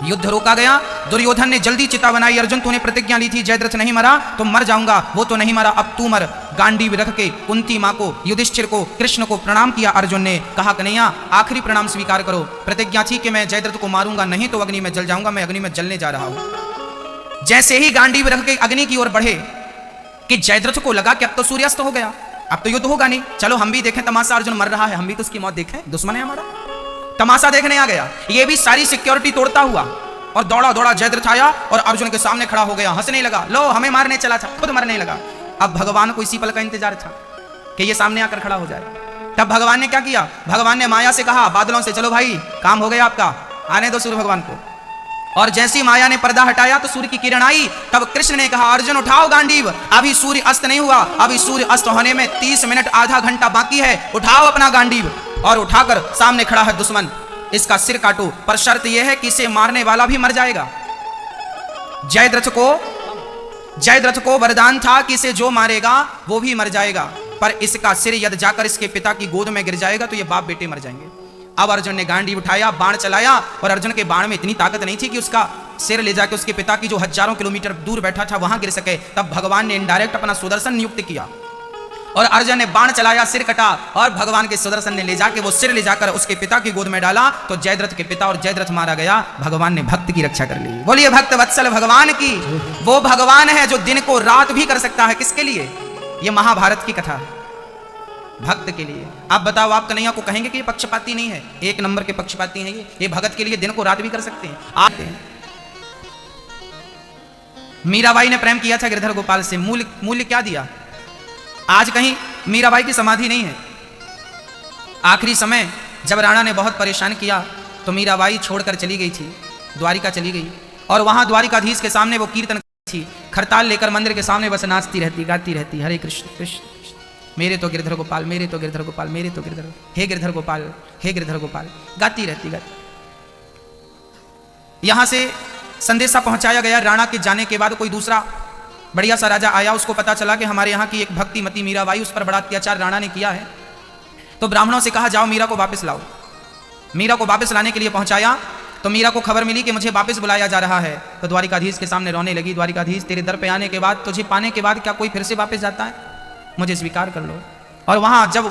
युद्ध रोका गया। दुर्योधन ने जल्दी चिता बनाई, अर्जुन तूने प्रतिज्ञा ली थी जयद्रथ नहीं मरा तो मर जाऊंगा, वो तो नहीं मरा, अब तू मर। गांडीव रख के कुंती मां को, युधिष्ठिर को, कृष्ण को प्रणाम किया अर्जुन ने, कहा कन्हैया आखिरी प्रणाम स्वीकार करो, प्रतिज्ञा थी कि मैं जयद्रथ को मारूंगा नहीं तो अग्नि में जल जाऊंगा, मैं अग्नि में जलने जा रहा हूं। जैसे ही गांडीव रख के अग्नि की ओर बढ़े कि जयद्रथ को लगा कि अब तो सूर्यास्त हो गया, अब तो युद्ध होगा नहीं, चलो हम भी देखें तमाशा, अर्जुन मर रहा है, हम भी तो उसकी मौत देखें, दुश्मन है हमारा, तमाशा देखने आ गया। ये भी सारी सिक्योरिटी तोड़ता हुआ और दौड़ा दौड़ा जयद्रथ आया और अर्जुन के सामने खड़ा हो गया, हंसने लगा, लो हमें मारने चला था, खुद मरने लगा। अब भगवान को इसी पल का इंतजार था कि ये सामने आकर खड़ा हो जाए। तब भगवान ने क्या किया, भगवान ने माया से कहा, बादलों से चलो भाई काम हो गया आपका, आने दो सूर्य भगवान को। और जैसी माया ने पर्दा हटाया तो सूर्य की किरण आई। तब कृष्ण ने कहा, अर्जुन उठाओ गांडीव, अभी सूर्य अस्त नहीं हुआ, अभी सूर्य अस्त होने में 30 मिनट आधा घंटा बाकी है, उठाओ अपना गांडीव। और उठाकर सामने खड़ा है दुश्मन, इसका सिर काटो, पर शर्त यह है कि इसे मारने वाला भी मर जाएगा। जयद्रथ को वरदान था कि इसे जो मारेगा वो भी मर जाएगा, पर इसका सिर यदि जाकर इसके पिता की गोद में गिर जाएगा तो ये बाप बेटे मर जाएंगे। अब अर्जुन ने गांडी उठाया, बाण चलाया, और अर्जुन के बाण में इतनी ताकत नहीं थी कि उसका सिर ले जाकर उसके पिता की जो हजारों किलोमीटर दूर बैठा था वहां गिर सके। तब भगवान ने इनडायरेक्ट अपना सुदर्शन नियुक्त किया और अर्जुन ने बाण चलाया, सिर कटा, और भगवान के सुदर्शन ने ले जाके वो सिर ले जाकर उसके पिता की गोद में डाला, तो जयद्रथ के पिता और जयद्रथ मारा गया। भगवान ने भक्त की रक्षा कर ली। बोलिए भक्त वत्सल भगवान की। वो भगवान है जो दिन को रात भी कर सकता है, किसके लिए, ये महाभारत की कथा है, भक्त के लिए। आप बताओ, आप कन्हैया को कहेंगे कि ये पक्षपाती नहीं है, एक नंबर के पक्षपाती हैं ये भगत के लिए दिन को रात भी कर सकते हैं। आते हैं मीराबाई ने प्रेम किया था गिरधर गोपाल से, मूल्य क्या दिया, आज कहीं मीराबाई की समाधि नहीं है। आखिरी समय जब राणा ने बहुत परेशान किया तो मीराबाई छोड़कर चली गई थी, द्वारिका चली गई, और वहां द्वारिकाधीश के सामने वो कीर्तन थी, खरताल लेकर मंदिर के सामने बस नाचती रहती, गाती रहती, हरे कृष्ण कृष्ण मेरे तो गिरधर गोपाल, मेरे तो गिरधर गोपाल, मेरे तो गिरधर, हे गिरधर गोपाल, हे गिरधर गोपाल, गाती रहती गाती। यहां से संदेशा पहुंचाया गया, राणा के जाने के बाद कोई दूसरा बढ़िया सा राजा आया, उसको पता चला कि हमारे यहाँ की एक भक्तिमती मीराबाई, उस पर बड़ा अत्याचार राणा ने किया है। तो ब्राह्मणों से कहा जाओ मीरा को वापस लाओ। मीरा को वापस लाने के लिए पहुंचाया तो मीरा को खबर मिली कि मुझे वापस बुलाया जा रहा है। तो द्वारिकाधीश के सामने रोने लगी, द्वारिकाधीश तेरे दर पे आने के बाद, तुझे पाने के बाद क्या कोई फिर से वापस जाता है, मुझे स्वीकार कर लो। और वहां जब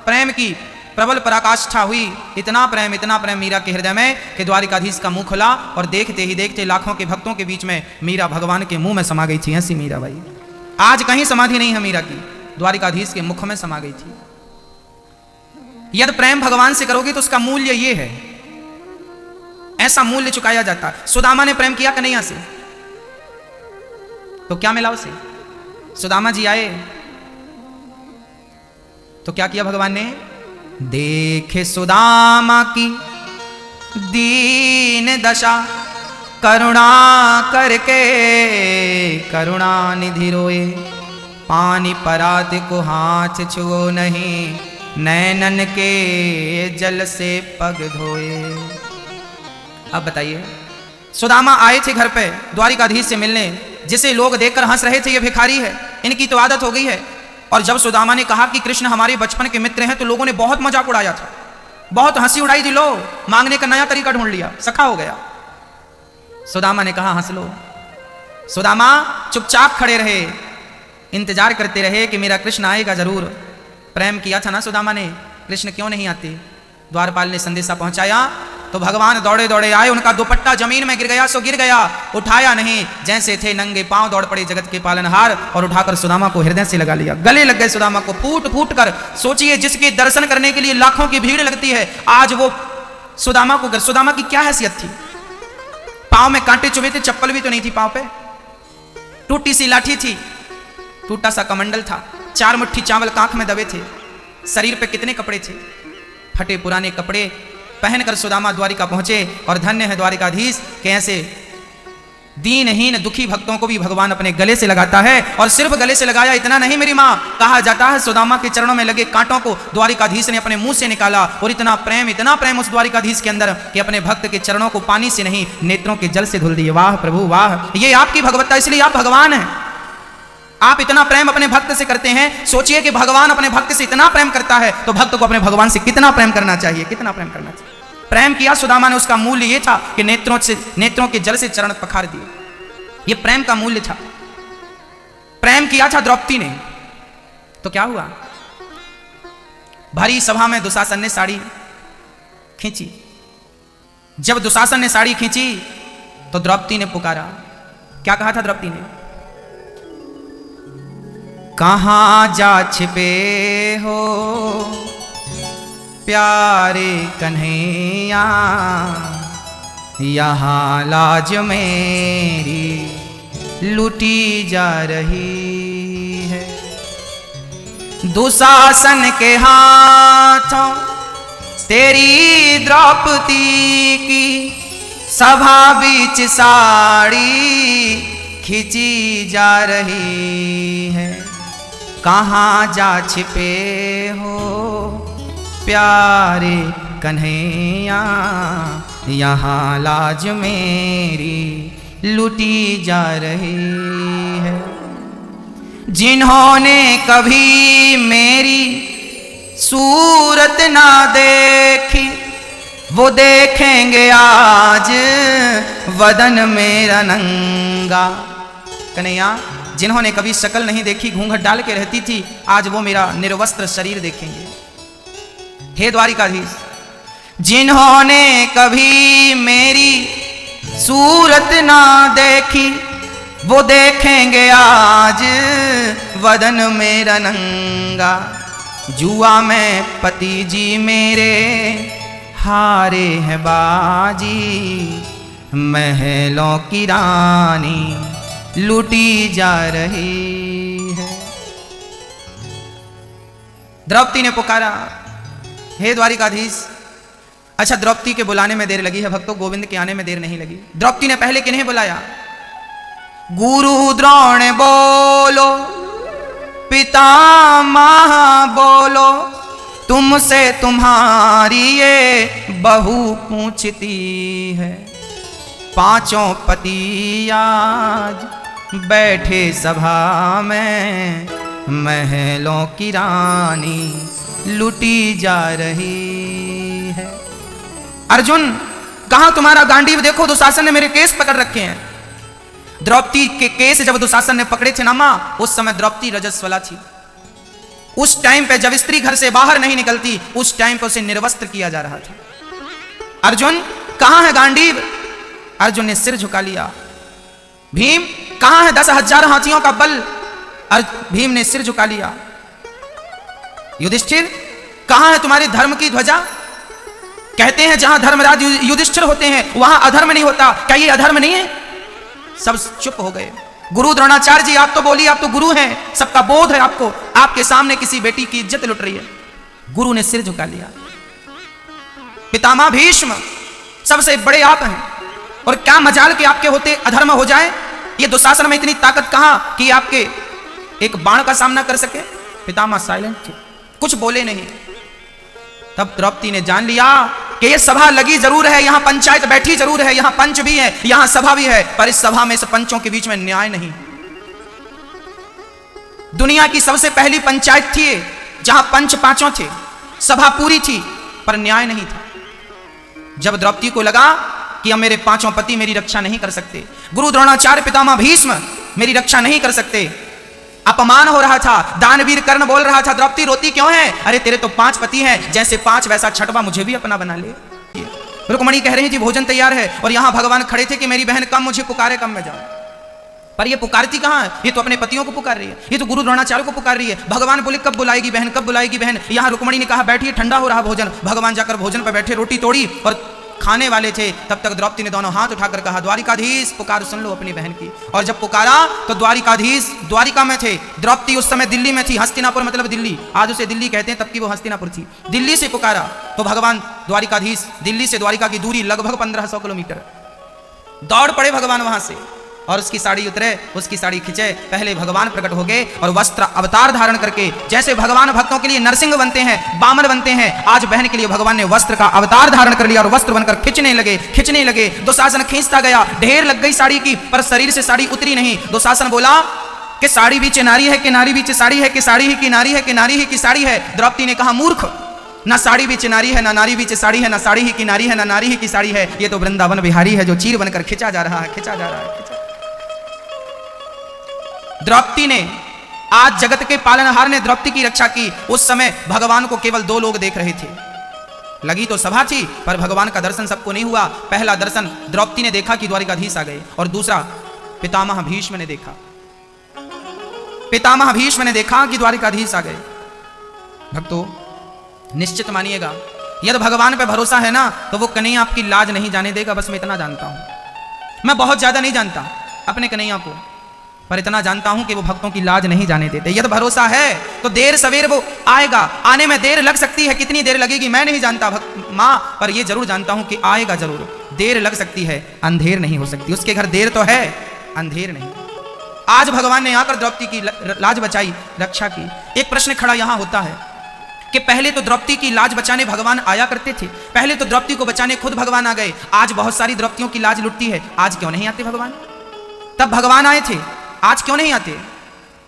प्रेम की प्रबल पराकाष्ठा हुई, इतना प्रेम मीरा के हृदय में कि द्वारिकाधीश का मुंह खुला और देखते ही देखते लाखों के भक्तों के बीच में मीरा भगवान के मुंह में समा गई थी। ऐसी मीराबाई आज कहीं समाधि नहीं है मीरा की, द्वारिकाधीश के मुख में समा गई थी। यदि प्रेम भगवान से करोगे तो उसका मूल्य ये है, ऐसा मूल्य चुकाया जाता। सुदामा ने प्रेम किया कन्हैया से तो क्या मिला उसे, सुदामा जी आए तो क्या किया भगवान ने, देखे सुदामा की दीन दशा, करुणा करके करुणा निधि रोए, पानी परात को हाथ छुओ नहीं, नैनन के जल से पग धोए। अब बताइए, सुदामा आए थे घर पे द्वारिकाधीश से मिलने, जिसे लोग देखकर हंस रहे थे ये भिखारी है, इनकी तो आदत हो गई है। और जब सुदामा ने कहा कि कृष्ण हमारे बचपन के मित्र हैं तो लोगों ने बहुत मजाक उड़ाया था, बहुत हंसी उड़ाई थी। लो मांगने का नया तरीका ढूंढ लिया, सखा हो गया। सुदामा ने कहा हंस लो। सुदामा चुपचाप खड़े रहे, इंतजार करते रहे कि मेरा कृष्ण आएगा जरूर। प्रेम किया था ना सुदामा ने, कृष्ण क्यों नहीं आते। द्वारपाल ने संदेशा पहुंचाया तो भगवान दौड़े दौड़े आए, उनका दुपट्टा जमीन में गिर गया सो गिर गया, उठाया नहीं, जैसे थे नंगे पांव दौड़ पड़े जगत के पालनहार और उठाकर सुदामा को हृदय से लगा लिया, गले लग गए सुदामा को फूट फूट कर। सोचिए जिसके दर्शन करने के लिए लाखों की भीड़ लगती है, आज वो सुदामा को, सुदामा की क्या हैसियत थी, पांव में कांटे चुभे थे, चप्पल भी तो नहीं थी पांव पे, टूटी सी लाठी थी, टूटा सा कमंडल था, 4 मुट्ठी चावल कांख में दबे थे, शरीर पे कितने कपड़े थे, फटे पुराने कपड़े पहनकर सुदामा द्वारिका पहुंचे। और धन्य है द्वारिकाधीश कि ऐसे दीनहीन दुखी भक्तों को भी भगवान अपने गले से लगाता है। और सिर्फ गले से लगाया इतना नहीं मेरी माँ, कहा जाता है सुदामा के चरणों में लगे कांटों को द्वारिकाधीश ने अपने मुंह से निकाला। और इतना प्रेम उस द्वारिकाधीश के अंदर कि अपने भक्त के चरणों को पानी से नहीं नेत्रों के जल से धुल दिए। वाह प्रभु वाह, ये आपकी भगवत्ता, इसलिए आप भगवान हैं। आप इतना प्रेम अपने भक्त से करते हैं, सोचिए कि भगवान अपने भक्त से इतना प्रेम करता है तो भक्त को अपने भगवान से कितना प्रेम करना चाहिए, कितना प्रेम करना चाहिए। प्रेम किया सुदामा ने, उसका मूल्य ये था कि नेत्रों के जल से चरण पखार दिए, ये प्रेम का मूल्य था। प्रेम किया था द्रौपदी ने, तो क्या हुआ, भरी सभा में दुशासन ने साड़ी खींची। जब दुशासन ने साड़ी खींची तो द्रौपदी ने पुकारा, क्या कहा था द्रौपदी ने, कहां जा छिपे हो प्यारे कन्हैया, यहाँ लाज मेरी लूटी जा रही है। दुशासन के हाथों तेरी द्रौपदी की सभा बीच साड़ी खींची जा रही है। कहाँ जा छिपे हो प्यारे कन्हैया, यहाँ लाज मेरी लूटी जा रही है। जिन्होंने कभी मेरी सूरत ना देखी वो देखेंगे आज वदन मेरा नंगा। कन्हैया, जिन्होंने कभी शक्ल नहीं देखी, घूंघट डाल के रहती थी, आज वो मेरा निर्वस्त्र शरीर देखेंगे। हे द्वारिकाधीश, जिन्होंने कभी मेरी सूरत ना देखी वो देखेंगे आज वदन मेरा नंगा। जुआ में पति जी मेरे हारे हैं बाजी, महलों की रानी लूटी जा रही है। द्रौपदी ने पुकारा, हे द्वारिकाधीश। अच्छा, द्रौपदी के बुलाने में देर लगी है भक्तों, गोविंद के आने में देर नहीं लगी। द्रौपदी ने पहले किन्हें बुलाया, गुरु द्रोण बोलो, पितामह बोलो, तुमसे तुम्हारी ये बहू पूछती है। पांचों पति आज बैठे सभा में, महलों की रानी लूटी जा रही है। अर्जुन, कहां तुम्हारा गांडीव, देखो दुशासन ने मेरे केस पकड़ रखे हैं। द्रौपदी के केस जब दुशासन ने पकड़े थे ना मां, उस समय द्रौपदी रजस्वला थी। उस टाइम पे जब स्त्री घर से बाहर नहीं निकलती, उस टाइम पे उसे निर्वस्त्र किया जा रहा था। अर्जुन, कहां है गांडीव? अर्जुन ने सिर झुका लिया। भीम, कहां है 10,000 हाथियों का बल? भीम ने सिर झुका लिया। युधिष्ठिर, कहां है तुम्हारे धर्म की ध्वजा? कहते हैं जहां धर्मराज युधिष्ठिर होते हैं वहां अधर्म नहीं होता, क्या ये अधर्म नहीं है? सब चुप हो गए। गुरु द्रोणाचार्य जी, आप तो बोलिए, आप तो गुरु हैं, सबका बोध है आपको, आपके सामने किसी बेटी की इज्जत लुट रही है। गुरु ने सिर झुका लिया। पितामह भीष्म, सबसे बड़े आप हैं, और क्या मजाल के आपके होते अधर्म हो जाए? ये दुशासन में इतनी ताकत कहां कि आपके एक बाण का सामना कर सके? पितामह साइलेंट थे, कुछ बोले नहीं। तब द्रौपदी ने जान लिया कि ये सभा लगी जरूर है, यहां पंचायत बैठी जरूर है, यहां पंच भी है, यहां सभा भी है, पर इस सभा में से पंचों के बीच में न्याय नहीं। दुनिया की सबसे पहली पंचायत थी जहां पंच पांचों थे, सभा पूरी थी, पर न्याय नहीं था। जब द्रौपदी को लगा कि अब मेरे पांचों पति मेरी रक्षा नहीं कर सकते, गुरु द्रोणाचार्य पितामह भीष्म मेरी रक्षा नहीं कर सकते, अपमान हो रहा था, दानवीर कर्ण बोल रहा था द्रौपदी रोती क्यों है, अरे तेरे तो 5 पति हैं, जैसे 5 वैसा छठवां मुझे भी अपना बना ले। रुक्मणी कह रही थी भोजन तैयार है, और यहां भगवान खड़े थे कि मेरी बहन कम मुझे पुकारे, कम मैं जाऊं। पर ये पुकारती कहां है, ये तो अपने पतियों को पुकार रही है, ये तो गुरु द्रोणाचार्य को पुकार रही है। भगवान बोले कब बुलाएगी बहन, कब बुलाएगी बहन। यहां रुक्मणी ने कहा बैठिए, ठंडा हो रहा भोजन। भगवान जाकर भोजन पर बैठे, रोटी तोड़ी और खाने वाले थे। तब तक द्रौपदी ने दोनों हाथ उठाकर कहा द्वारिकाधीश पुकार सुन लो अपनी बहन की। और जब पुकारा तो द्वारिकाधीश द्वारिका में थे, द्रौपदी उस समय दिल्ली में थी। हस्तिनापुर मतलब दिल्ली, आज उसे दिल्ली कहते हैं, तब की वो हस्तिनापुर थी। दिल्ली से पुकारा तो भगवान द्वारिकाधीश, दिल्ली से द्वारिका की दूरी लगभग 1500 किलोमीटर, दौड़ पड़े भगवान वहां से, और उसकी साड़ी उतरे, उसकी साड़ी खिंचे। पहले भगवान प्रकट हो गए और वस्त्र अवतार धारण करके, जैसे भगवान भक्तों के लिए नरसिंह बनते हैं, बामन बनते हैं, आज बहन के लिए भगवान ने वस्त्र का अवतार धारण कर लिया और वस्त्र बनकर खिंचने लगे। दुशासन खींचता गया, ढेर लग गई साड़ी की, पर शरीर से साड़ी उतरी नहीं। दुशासन बोला कि साड़ी बीच नारी है कि नारी बीच साड़ी है, कि साड़ी ही की नारी है कि नारी ही की साड़ी है। द्रौपदी ने कहा मूर्ख, ना साड़ी बीच नारी है, ना नारी बीच साड़ी है, ना साड़ी ही की नारी है, ना नारी ही की साड़ी है। ये तो वृंदावन बिहारी है जो चीर बनकर खिंचा जा रहा है। द्रौपदी ने, आज जगत के पालनहार ने द्रौपदी की रक्षा की। उस समय भगवान को केवल 2 लोग देख रहे थे। लगी तो सभा थी, पर भगवान का दर्शन सबको नहीं हुआ। पहला दर्शन द्रौपदी ने देखा कि द्वारिकाधीश आ गए, और दूसरा पितामह भीष्म ने देखा। पितामह भीष्म ने देखा कि द्वारिकाधीश आ गए। भक्तों निश्चित मानिएगा, यदि भगवान पे भरोसा है ना, तो वो कन्हैया आपकी लाज नहीं जाने देगा। बस मैं इतना जानता हूं, मैं बहुत ज्यादा नहीं जानता अपने कन्हैया को, पर इतना जानता हूं कि वो भक्तों की लाज नहीं जाने देते। यदि भरोसा है तो देर सवेर वो आएगा। आने में देर लग सकती है, कितनी देर लगेगी मैं नहीं जानता मां, पर ये जरूर जानता हूं कि आएगा जरूर। देर लग सकती है, अंधेर नहीं हो सकती। उसके घर देर तो है, अंधेर नहीं। आज भगवान ने आकर द्रौपदी की लाज बचाई, रक्षा की। एक प्रश्न खड़ा यहां होता है कि पहले तो द्रौपदी की लाज बचाने भगवान आया करते थे, पहले तो द्रौपदी को बचाने खुद भगवान आ गए। आज बहुत सारी द्रौपदियों की लाज लुटती है, आज क्यों नहीं आते भगवान? तब भगवान आए थे, आज क्यों नहीं आते?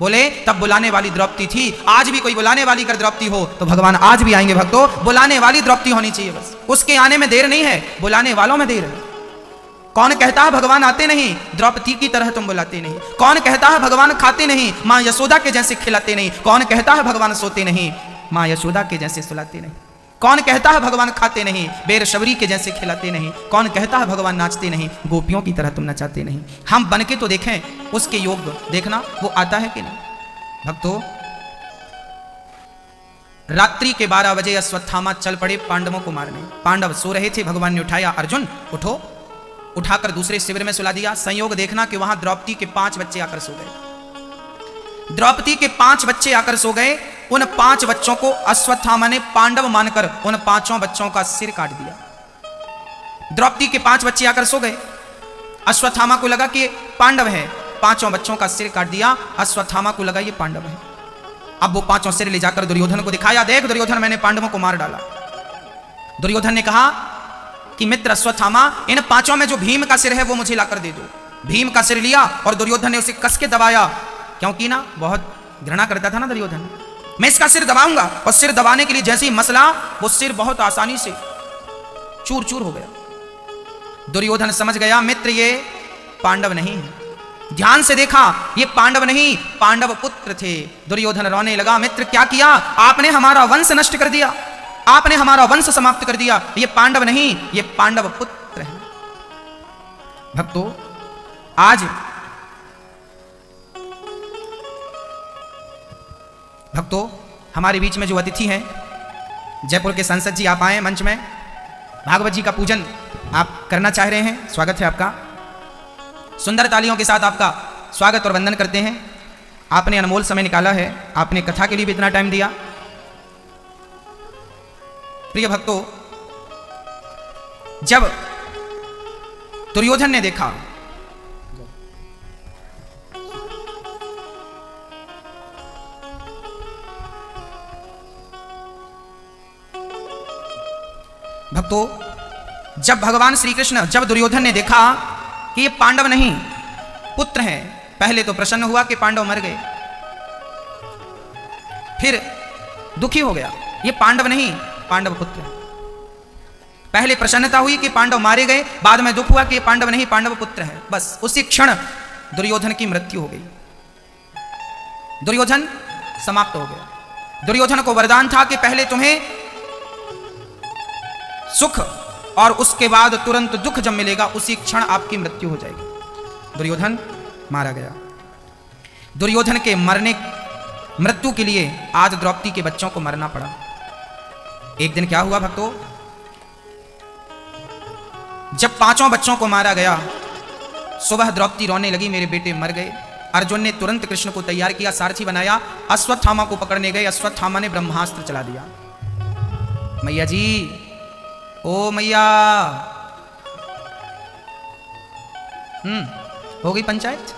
बोले तब बुलाने वाली द्रौपदी थी, आज भी कोई बुलाने वाली अगर द्रौपदी हो तो भगवान आज भी आएंगे। भक्तों बुलाने वाली द्रौपदी होनी चाहिए, बस उसके आने में देर नहीं है, बुलाने वालों में देर है। कौन कहता है भगवान आते नहीं? द्रौपदी की तरह तुम बुलाते नहीं। कौन कहता है भगवान खाते नहीं? मां यशोदा के जैसे खिलाते नहीं। कौन कहता है भगवान सोते नहीं? मां यशोदा के जैसे सुलाते नहीं। कौन कहता है भगवान खाते नहीं? बेर शबरी के जैसे खिलाते नहीं। कौन कहता है भगवान नाचते नहीं? गोपियों की तरह तुम नचाते नहीं। हम बन के तो देखें, उसके योग देखना वो आता है कि नहीं। भक्तों रात्रि के 12 बजे अश्वत्थामा चल पड़े पांडवों को मारने। पांडव सो रहे थे, भगवान ने उठाया, अर्जुन उठो, उठाकर दूसरे शिविर में सुला दिया। संयोग देखना कि वहां द्रौपदी के 5 बच्चे आकर सो गए। द्रौपदी के 5 बच्चे आकर सो गए। उन 5 बच्चों को अश्वत्थामा ने पांडव मानकर उन 5 बच्चों का सिर काट दिया। द्रौपदी के 5 बच्चे आकर सो गए। अश्वत्थामा को लगा कि पांडव है, 5 बच्चों का सिर काट दिया। अश्वत्थामा को लगा ये पांडव है। अब वो 5 सिर ले जाकर दुर्योधन को दिखाया, देख दुर्योधन मैंने पांडवों को मार डाला। दुर्योधन ने कहा कि मित्र अश्वत्थामा, इन 5 में जो भीम का सिर है वो मुझे लाकर दे दो। भीम का सिर लिया और दुर्योधन ने उसे कस के दबाया, क्योंकि ना बहुत घृणा करता था ना दुर्योधन। मैं इसका सिर दबाऊंगा, और सिर दबाने के लिए जैसे ही मसला, वो सिर बहुत आसानी से चूर चूर हो गया। दुर्योधन समझ गया मित्र ये पांडव नहीं है। ध्यान से देखा, ये पांडव नहीं, पांडव पुत्र थे। दुर्योधन रोने लगा, मित्र क्या किया आपने? हमारा वंश नष्ट कर दिया, आपने हमारा वंश समाप्त कर दिया। ये पांडव नहीं, ये पांडव पुत्र है। भक्तों आज हमारे बीच में जो अतिथि हैं, जयपुर के संसद जी, आप आए मंच में, भागवत जी का पूजन आप करना चाह रहे हैं, स्वागत है आपका। सुंदर तालियों के साथ आपका स्वागत और वंदन करते हैं। आपने अनमोल समय निकाला है, आपने कथा के लिए भी इतना टाइम दिया। प्रिय भक्तों, जब दुर्योधन ने देखा भक्तों जब भगवान श्री कृष्ण, जब दुर्योधन ने देखा कि ये पांडव नहीं पुत्र हैं, पहले तो प्रसन्न हुआ कि पांडव मर गए, फिर दुखी हो गया, ये पांडव नहीं पांडव पुत्र है। पहले प्रसन्नता हुई कि पांडव मारे गए, बाद में दुख हुआ कि ये पांडव नहीं पांडव पुत्र है। बस उसी क्षण दुर्योधन की मृत्यु हो गई, दुर्योधन समाप्त हो गया। दुर्योधन को वरदान था कि पहले तुम्हें सुख और उसके बाद तुरंत दुख जब मिलेगा उसी क्षण आपकी मृत्यु हो जाएगी। दुर्योधन मारा गया। दुर्योधन के मृत्यु के लिए आज द्रौपदी के बच्चों को मरना पड़ा। एक दिन क्या हुआ भक्तों, जब 5 बच्चों को मारा गया, सुबह द्रौपदी रोने लगी, मेरे बेटे मर गए। अर्जुन ने तुरंत कृष्ण को तैयार किया, सारथी बनाया, अश्वत्थामा को पकड़ने गए। अश्वत्थामा ने ब्रह्मास्त्र चला दिया। मैया जी, ओ मैया, हो गई पंचायत?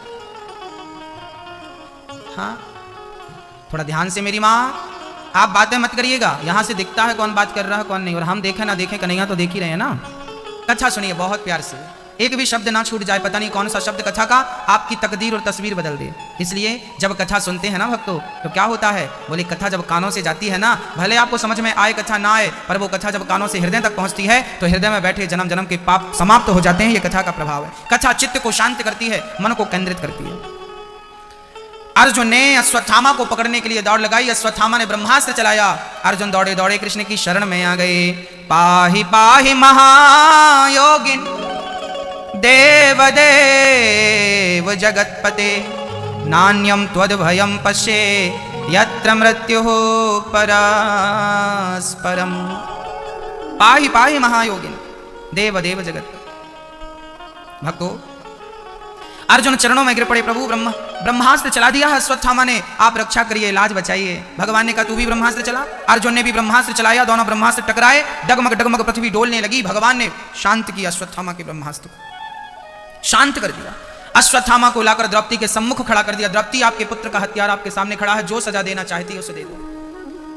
हाँ, थोड़ा ध्यान से मेरी माँ, आप बातें मत करिएगा, यहां से दिखता है कौन बात कर रहा है कौन नहीं, और हम देखें ना देखें कन्हैया तो देख ही रहे हैं ना। कथा सुनिए बहुत प्यार से, एक भी शब्द ना छूट जाए, पता नहीं कौन सा शब्द कथा का आपकी तकदीर और तस्वीर बदल दे। इसलिए जब कथा सुनते हैं ना भक्तों, तो क्या होता है, बोले कथा जब कानों से जाती है ना, भले आपको समझ में आए कथा ना आए, पर वो कथा जब कानों से हृदय तक पहुंचती है तो हृदय में बैठे जन्म जन्म के पाप समाप्त हो जाते हैं। ये कथा का प्रभाव है। कथा चित्त को शांत करती है, मन को केंद्रित करती है। अर्जुन ने अश्वत्थामा को पकड़ने के लिए दौड़ लगाई, अश्वत्थामा ने ब्रह्मास्त्र चलाया। अर्जुन दौड़े दौड़े कृष्ण की शरण में आ गए। पाहि पाहि महायोगिन देव देव जगतपते, नान्यम त्वद्भयं पश्ये यत्र मृत्युः परस्परम। पाहि पाहि महायोगिन देव देव जगत। भक्तों, अर्जुन चरणों में गिर पड़े, प्रभु ब्रह्मास्त्र चला दिया है अश्वत्थामा ने, आप रक्षा करिए, लाज बचाइए। भगवान ने कहा तू भी ब्रह्मास्त्र चला। अर्जुन ने भी ब्रह्मास्त्र चलाया, दोनों ब्रह्मास्त्र टकराए, डगमग डगमग पृथ्वी डोलने लगी। भगवान ने शांत किया अश्वत्थामा के ब्रह्मास्त्र को, शांत कर दिया। अश्वत्थामा को लाकर द्रौपदी के सम्मुख खड़ा कर दिया। द्रौपदी, आपके पुत्र का हत्यारा आपके सामने खड़ा है, जो सजा देना चाहती है उसे दे दो।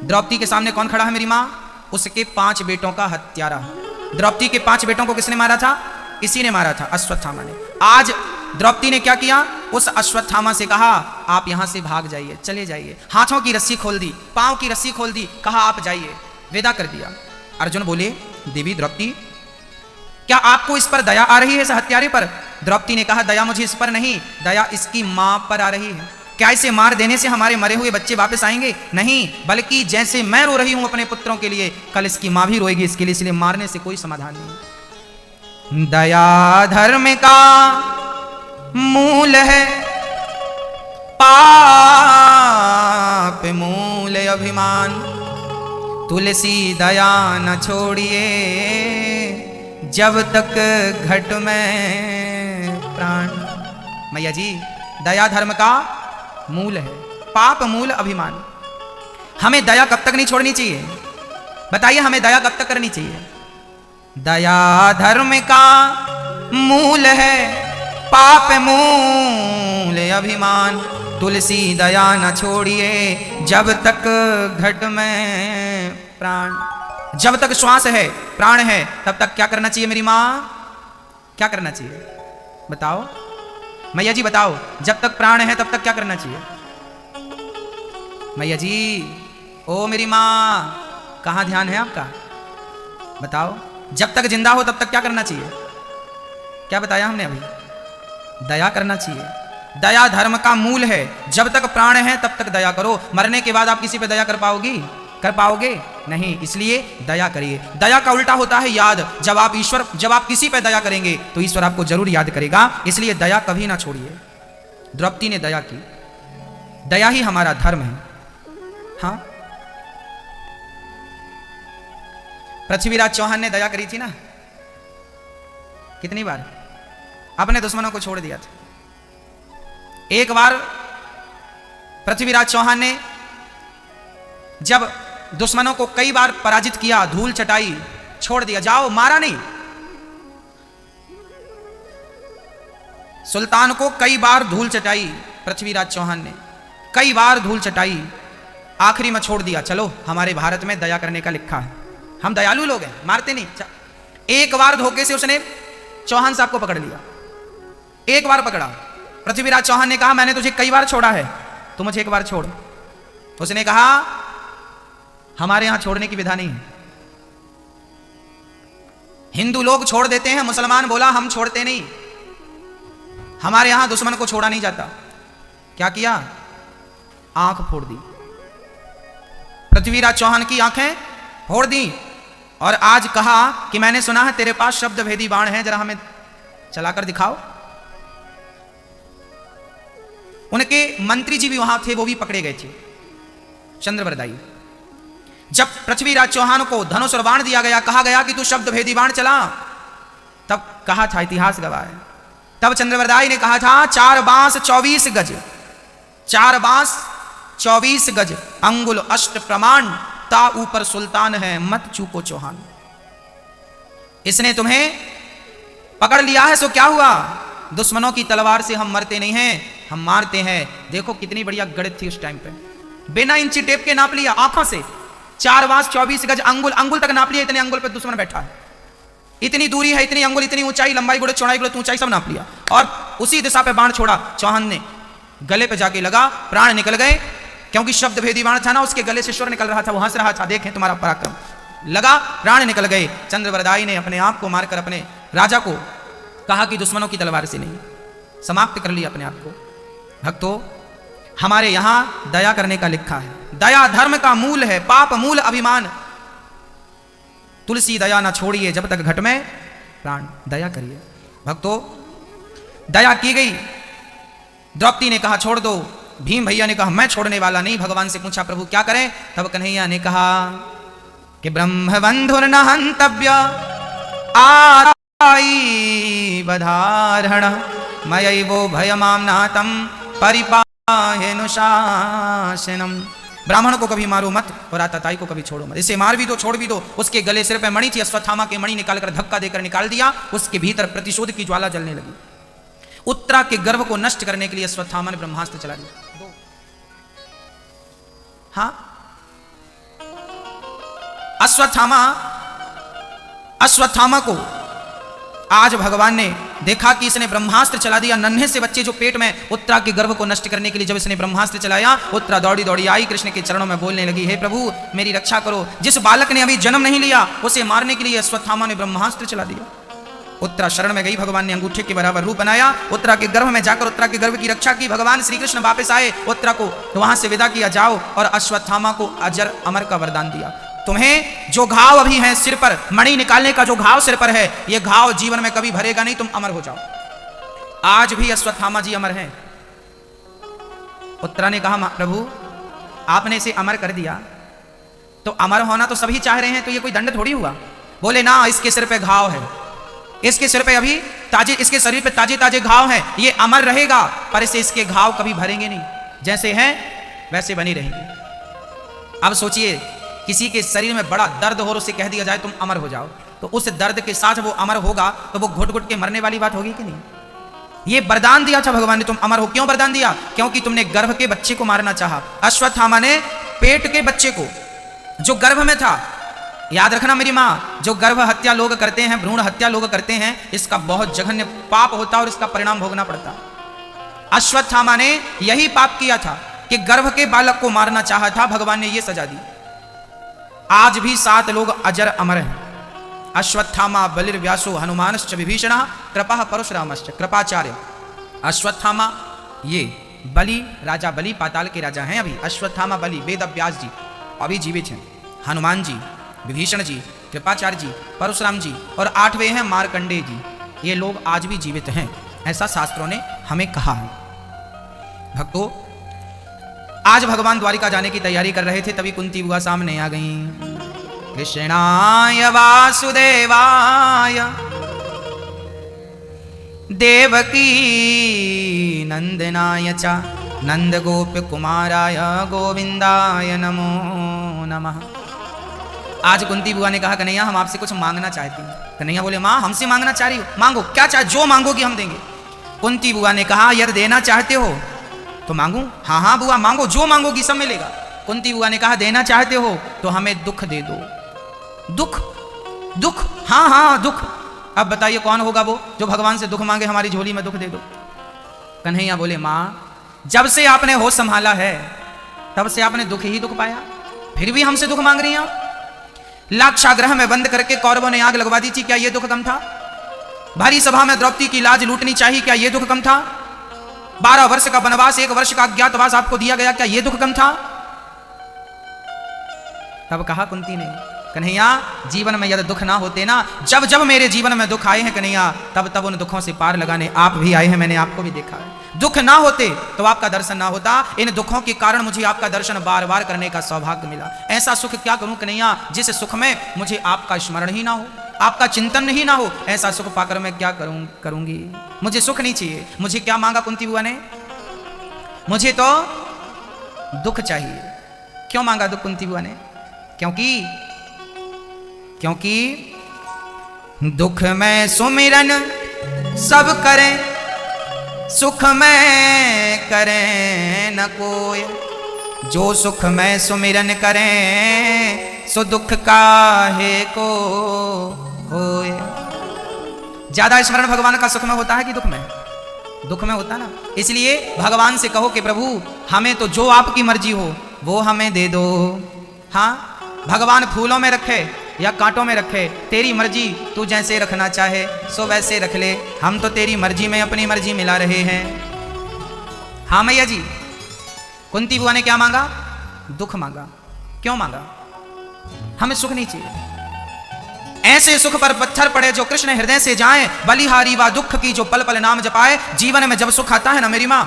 द्रौपदी के सामने कौन खड़ा है मेरी माँ? उसके 5 बेटों का हत्यारा। द्रौपदी के 5 बेटों को किसने मारा था? इसी ने मारा था, अश्वत्थामा ने। आज द्रौपदी ने क्या किया? उस अश्वत्थामा से कहा आप यहां से भाग जाइए, चले जाइए। हाथों की रस्सी खोल दी, पांव की रस्सी खोल दी, कहा आप जाइए, विदा कर दिया। अर्जुन बोले देवी द्रौपदी, क्या आपको इस पर दया आ रही है, इस हत्यारे पर? द्रौपदी ने कहा दया मुझे इस पर नहीं, दया इसकी मां पर आ रही है। क्या इसे मार देने से हमारे मरे हुए बच्चे वापस आएंगे? नहीं, बल्कि जैसे मैं रो रही हूं अपने पुत्रों के लिए, कल इसकी मां भी रोएगी इसके लिए, इसलिए मारने से कोई समाधान नहीं। दया धर्म का मूल है, पाप मूल अभिमान। तुलसी दया न छोड़िए, जब तक घट में प्राण। मैया जी, दया धर्म का मूल है, पाप मूल अभिमान। हमें दया कब तक नहीं छोड़नी चाहिए? बताइए, हमें दया कब तक करनी चाहिए? दया धर्म का मूल है, पाप मूल अभिमान। तुलसी दया न छोड़िए, जब तक घट में प्राण। जब तक श्वास है, प्राण है, तब तक क्या करना चाहिए मेरी माँ? क्या करना चाहिए बताओ मैया जी, बताओ। जब तक प्राण है तब तक क्या करना चाहिए मैया जी? ओ मेरी माँ, कहाँ ध्यान है आपका? बताओ। जब तक जिंदा हो तब तक क्या करना चाहिए? क्या बताया हमने अभी? दया करना चाहिए। दया धर्म का मूल है। जब तक प्राण है तब तक दया करो। मरने के बाद आप किसी पे दया कर पाओगी? कर पाओगे? नहीं। इसलिए दया करिए। दया का उल्टा होता है याद। जब आप किसी पे दया करेंगे तो ईश्वर आपको जरूर याद करेगा। इसलिए दया कभी ना छोड़िए। द्रौपदी ने दया की। दया ही हमारा धर्म है। हाँ, पृथ्वीराज चौहान ने दया करी थी ना, कितनी बार अपने दुश्मनों को छोड़ दिया था। एक बार पृथ्वीराज चौहान ने जब दुश्मनों को कई बार पराजित किया, धूल चटाई, छोड़ दिया, जाओ, मारा नहीं। सुल्तान को कई बार धूल चटाई पृथ्वीराज चौहान ने, कई बार धूल चटाई, आखिरी में छोड़ दिया। चलो, हमारे भारत में दया करने का लिखा है, हम दयालु लोग हैं, मारते नहीं। एक बार धोखे से उसने चौहान साहब को पकड़ लिया, एक बार पकड़ा। पृथ्वीराज चौहान ने कहा मैंने तुझे कई बार छोड़ा है, तू मुझे एक बार छोड़। उसने कहा हमारे यहां छोड़ने की विधा नहीं है, हिंदू लोग छोड़ देते हैं, मुसलमान बोला हम छोड़ते नहीं, हमारे यहां दुश्मन को छोड़ा नहीं जाता। क्या किया? आंख फोड़ दी, पृथ्वीराज चौहान की आंखें फोड़ दी। और आज कहा कि मैंने सुना है तेरे पास शब्द भेदी बाण है, जरा हमें चलाकर दिखाओ। उनके मंत्री जी भी वहां थे, वो भी पकड़े गए थे, चंद्रवरदाई। जब पृथ्वीराज चौहान को धनुष और बाण दिया गया, कहा गया कि तू शब्द भेदी बाण चला, तब कहा था, इतिहास गवाह है, तब चंद्रवरदाई ने कहा था 4 बांस 24 गज, 4 बांस 24 गज, अंगुल अष्ट प्रमाण, ता ऊपर सुल्तान है, मत चूको चौहान। इसने तुम्हें पकड़ लिया है, सो क्या हुआ? दुश्मनों की तलवार से हम मरते नहीं हैं, हम मारते हैं। देखो कितनी बढ़िया गणित थी उस टाइम पे, बिना इंची टेप के नाप लिया आंखों से, 4 बांस 24 गज, अंगुल अंगुल तक नाप लिया, इतने अंगुल पे दुश्मन बैठा है, इतनी दूरी है, इतनी अंगुल, इतनी ऊंचाई, लंबाई गुड़े चौड़ाई गुड़े ऊंचाई सब नाप लिया, और उसी दिशा पे बाण छोड़ा। चौहान ने गले पे जाके लगा, प्राण निकल गए, क्योंकि शब्द भेदी बाण था ना, उसके गले से स्वर निकल रहा था, वो हंस रहा था, देखें तुम्हारा पराक्रम, लगा, प्राण निकल गए। चंद्रवरदाई ने अपने आप को मारकर अपने राजा को कहा कि दुश्मनों की तलवार से नहीं, समाप्त कर लिया अपने आप को। भक्तों, हमारे यहां दया करने का लिखा है, दया धर्म का मूल है, पाप मूल अभिमान, तुलसी दया ना छोड़िए जब तक घट में प्राण, दया करिए। भक्तों, दया की गई, द्रौपदी ने कहा छोड़ दो, भीम भैया ने कहा मैं छोड़ने वाला नहीं। भगवान से पूछा प्रभु क्या करें? तब कन्हैया ने कहा कि ब्रह्मबंधुर न हंतव्य आई बधारण मयैवो भयमाम्नातं परिपाहेनुशासनम। ब्राह्मण को कभी मारो मत और आताताई को कभी छोड़ो मत, इसे मार भी दो छोड़ भी दो। उसके गले सिर पे मणि थी, अश्वत्थामा के मणि निकालकर धक्का देकर निकाल दिया, उसके भीतर प्रतिशोध की ज्वाला जलने लगी। उत्तरा के गर्भ को नष्ट करने के लिए अश्वत्थामा ने ब्रह्मास्त्र चला दिया। हाँ, अश्वत्थामा को आज भगवान ने देखा कि इसने ब्रह्मास्त्र चला दिया। नन्हे से बच्चे जो पेट में उत्तरा के गर्भ को नष्ट करने के लिए जब इसने ब्रह्मास्त्र चलाया, उत्तरा दौड़ी दौड़ी आई कृष्ण के चरणों में बोलने लगी, हे प्रभु मेरी रक्षा करो। जिस बालक ने अभी जन्म नहीं लिया उसे मारने के लिए अश्वत्थामा ने ब्रह्मास्त्र चला दिया। उत्तरा शरण में गई, भगवान ने अंगूठे के बराबर रूप बनाया, उत्तरा के गर्भ में जाकर उत्तरा के गर्भ की रक्षा की। भगवान श्री कृष्ण वापस आए, उत्तरा को वहां से विदा किया, जाओ, और अश्वत्थामा को अजर अमर का वरदान दिया। तुम्हें जो घाव अभी है सिर पर, मणि निकालने का जो घाव सिर पर है, ये घाव जीवन में कभी भरेगा नहीं, तुम अमर हो जाओ। आज भी अश्वत्थामा जी अमर हैं। उत्तरा ने कहा प्रभु आपने इसे अमर कर दिया, तो अमर होना तो सभी चाह रहे हैं, तो ये कोई दंड थोड़ी हुआ। बोले ना, इसके सिर पे घाव है, इसके सिर पे अभी ताजे, इसके शरीर पे ताजे ताजे घाव हैं, ये अमर रहेगा, पर इसे इसके घाव कभी भरेंगे नहीं, जैसे हैं वैसे बनी रहेंगे। अब सोचिए किसी के शरीर में बड़ा दर्द हो और उसे कह दिया जाए तुम अमर हो जाओ, तो उस दर्द के साथ वो अमर होगा, तो वो घुट घुट के मरने वाली बात होगी कि नहीं? ये वरदान दिया था भगवान ने, तुम अमर हो। क्यों वरदान दिया? क्योंकि तुमने गर्भ के बच्चे को मारना चाहा। अश्वत्थामा ने पेट के बच्चे को जो गर्भ में था, याद रखना मेरी माँ, जो गर्भ हत्या लोग करते हैं, भ्रूण हत्या लोग करते हैं, इसका बहुत जघन्य पाप होता है और इसका परिणाम भोगना पड़ता। अश्वत्थामा ने यही पाप किया था कि गर्भ के बालक को मारना चाहा था, भगवान ने ये सजा दी। आज भी 7 लोग अजर अमर हैं, अश्वत्थामा बलिर्व्यासो हनुमानश्च विभीषण कृपा परशुरामश्च कृपाचार्य। अश्वत्थामा, ये बलि, राजा बलि पाताल के राजा हैं अभी, अश्वत्थामा बलि, वेद व्यास जी अभी जीवित हैं, हनुमान जी, विभीषण जी, कृपाचार्य जी, परशुराम जी, और 8वें हैं मार्कंडेय जी। ये लोग आज भी जीवित हैं, ऐसा शास्त्रों ने हमें कहा है। भक्तों, आज भगवान द्वारिका जाने की तैयारी कर रहे थे, तभी कुंती बुआ सामने आ गईं। कृष्णाय वासुदेवाय देवकी नंदनाय च नंद गोप कुमाराय गोविंदाय नमो नमः। आज कुंती बुआ ने कहा कन्हैया हम आपसे कुछ मांगना चाहती हैं। कन्हैया बोले माँ हमसे मांगना चाह रही हो, मांगो, क्या चाहे, जो मांगोगी हम देंगे। कुंती बुआ ने कहा यदि देना चाहते हो तो मांगू। हाँ हाँ बुआ मांगो, जो मांगोगी सब मिलेगा। कुंती बुआ ने कहा देना चाहते हो तो हमें दुख दे दो। दुख? दुख हाँ हाँ दुख। अब बताइए कौन होगा वो जो भगवान से दुख मांगे हमारी झोली में दुख दे दो। कन्हैया बोले माँ जब से आपने होश संभाला है तब से आपने दुख ही दुख पाया, फिर भी हमसे दुख मांग रही हैं आप। लाक्षागृह में बंद करके कौरवों ने आग लगवा दी थी, क्या ये दुख कम था? भारी सभा में द्रौपदी की लाज लूटनी चाहिए, क्या ये दुख कम था? 12 वर्ष का वनवास, 1 वर्ष का अज्ञातवास आपको दिया गया, क्या ये दुख कम था? तब कहा कुंती ने कन्हैया जीवन में यदि दुख ना होते ना, जब जब मेरे जीवन में दुख आए हैं कन्हैया तब तब उन दुखों से पार लगाने आप भी आए हैं, मैंने आपको भी देखा है। दुख ना होते तो आपका दर्शन ना होता, इन दुखों के कारण मुझे आपका दर्शन बार बार करने का सौभाग्य मिला। ऐसा सुख क्या करूं कन्हैया जिस सुख में मुझे आपका स्मरण ही ना हो, आपका चिंतन ही ना हो, ऐसा सुख पाकर मैं क्या करूंगी। मुझे सुख नहीं चाहिए। मुझे क्या मांगा कुंती बुआ ने? मुझे तो दुख चाहिए। क्यों मांगा दुख कुंती बुआ ने? क्योंकि दुख में सुमिरन सब करें, सुख में करें न कोई। जो सुख में सुमिरन करें सो दुख काहे को होए। ज्यादा स्मरण भगवान का सुख में होता है कि दुख में? दुख में होता ना। इसलिए भगवान से कहो कि प्रभु हमें तो जो आपकी मर्जी हो वो हमें दे दो। हाँ भगवान फूलों में रखे या कांटों में रखे, तेरी मर्जी, तू जैसे रखना चाहे सो वैसे रख ले, हम तो तेरी मर्जी में अपनी मर्जी मिला रहे हैं। हाँ मैया जी। कुंती बुआ ने क्या मांगा? दुख मांगा। क्यों मांगा? हमें सुख नहीं चाहिए। ऐसे सुख पर पत्थर पड़े जो कृष्ण हृदय से जाएं, बलिहारी व दुख की जो पल पल नाम जपाए। जीवन में जब सुख आता है ना मेरी माँ,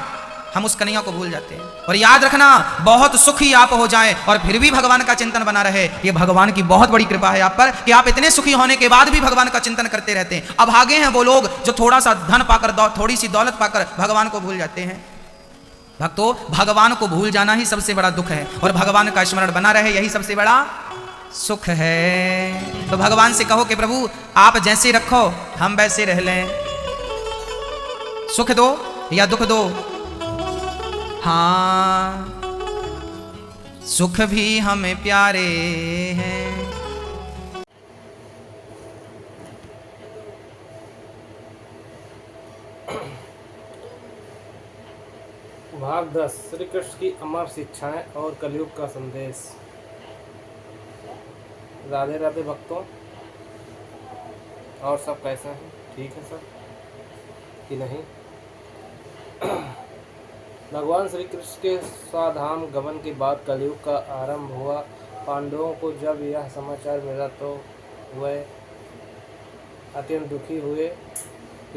हम उस कन्हैया को भूल जाते हैं। और याद रखना बहुत सुखी आप हो जाएं और फिर भी भगवान का चिंतन बना रहे, ये भगवान की बहुत बड़ी कृपा है आप पर कि आप इतने सुखी होने के बाद भी भगवान का चिंतन करते रहते हैं। अब आगे हैं वो लोग जो थोड़ा सा धन पाकर, थोड़ी सी दौलत पाकर भगवान को भूल जाते हैं। भक्तों भगवान को भूल जाना ही सबसे बड़ा दुख है और भगवान का स्मरण बना रहे यही सबसे बड़ा सुख है। तो भगवान से कहो कि प्रभु आप जैसे रखो हम वैसे रह लें, सुख दो या दुख दो। हाँ सुख भी हमें प्यारे हैं। भाग 10 श्री कृष्ण की अमर शिक्षाएं और कलयुग का संदेश। राधे राधे भक्तों, और सब कैसे हैं? ठीक है सब कि नहीं? भगवान श्री कृष्ण के स्वाधाम गमन के बाद कलयुग का आरंभ हुआ। पांडवों को जब यह समाचार मिला तो वह अत्यंत दुखी हुए।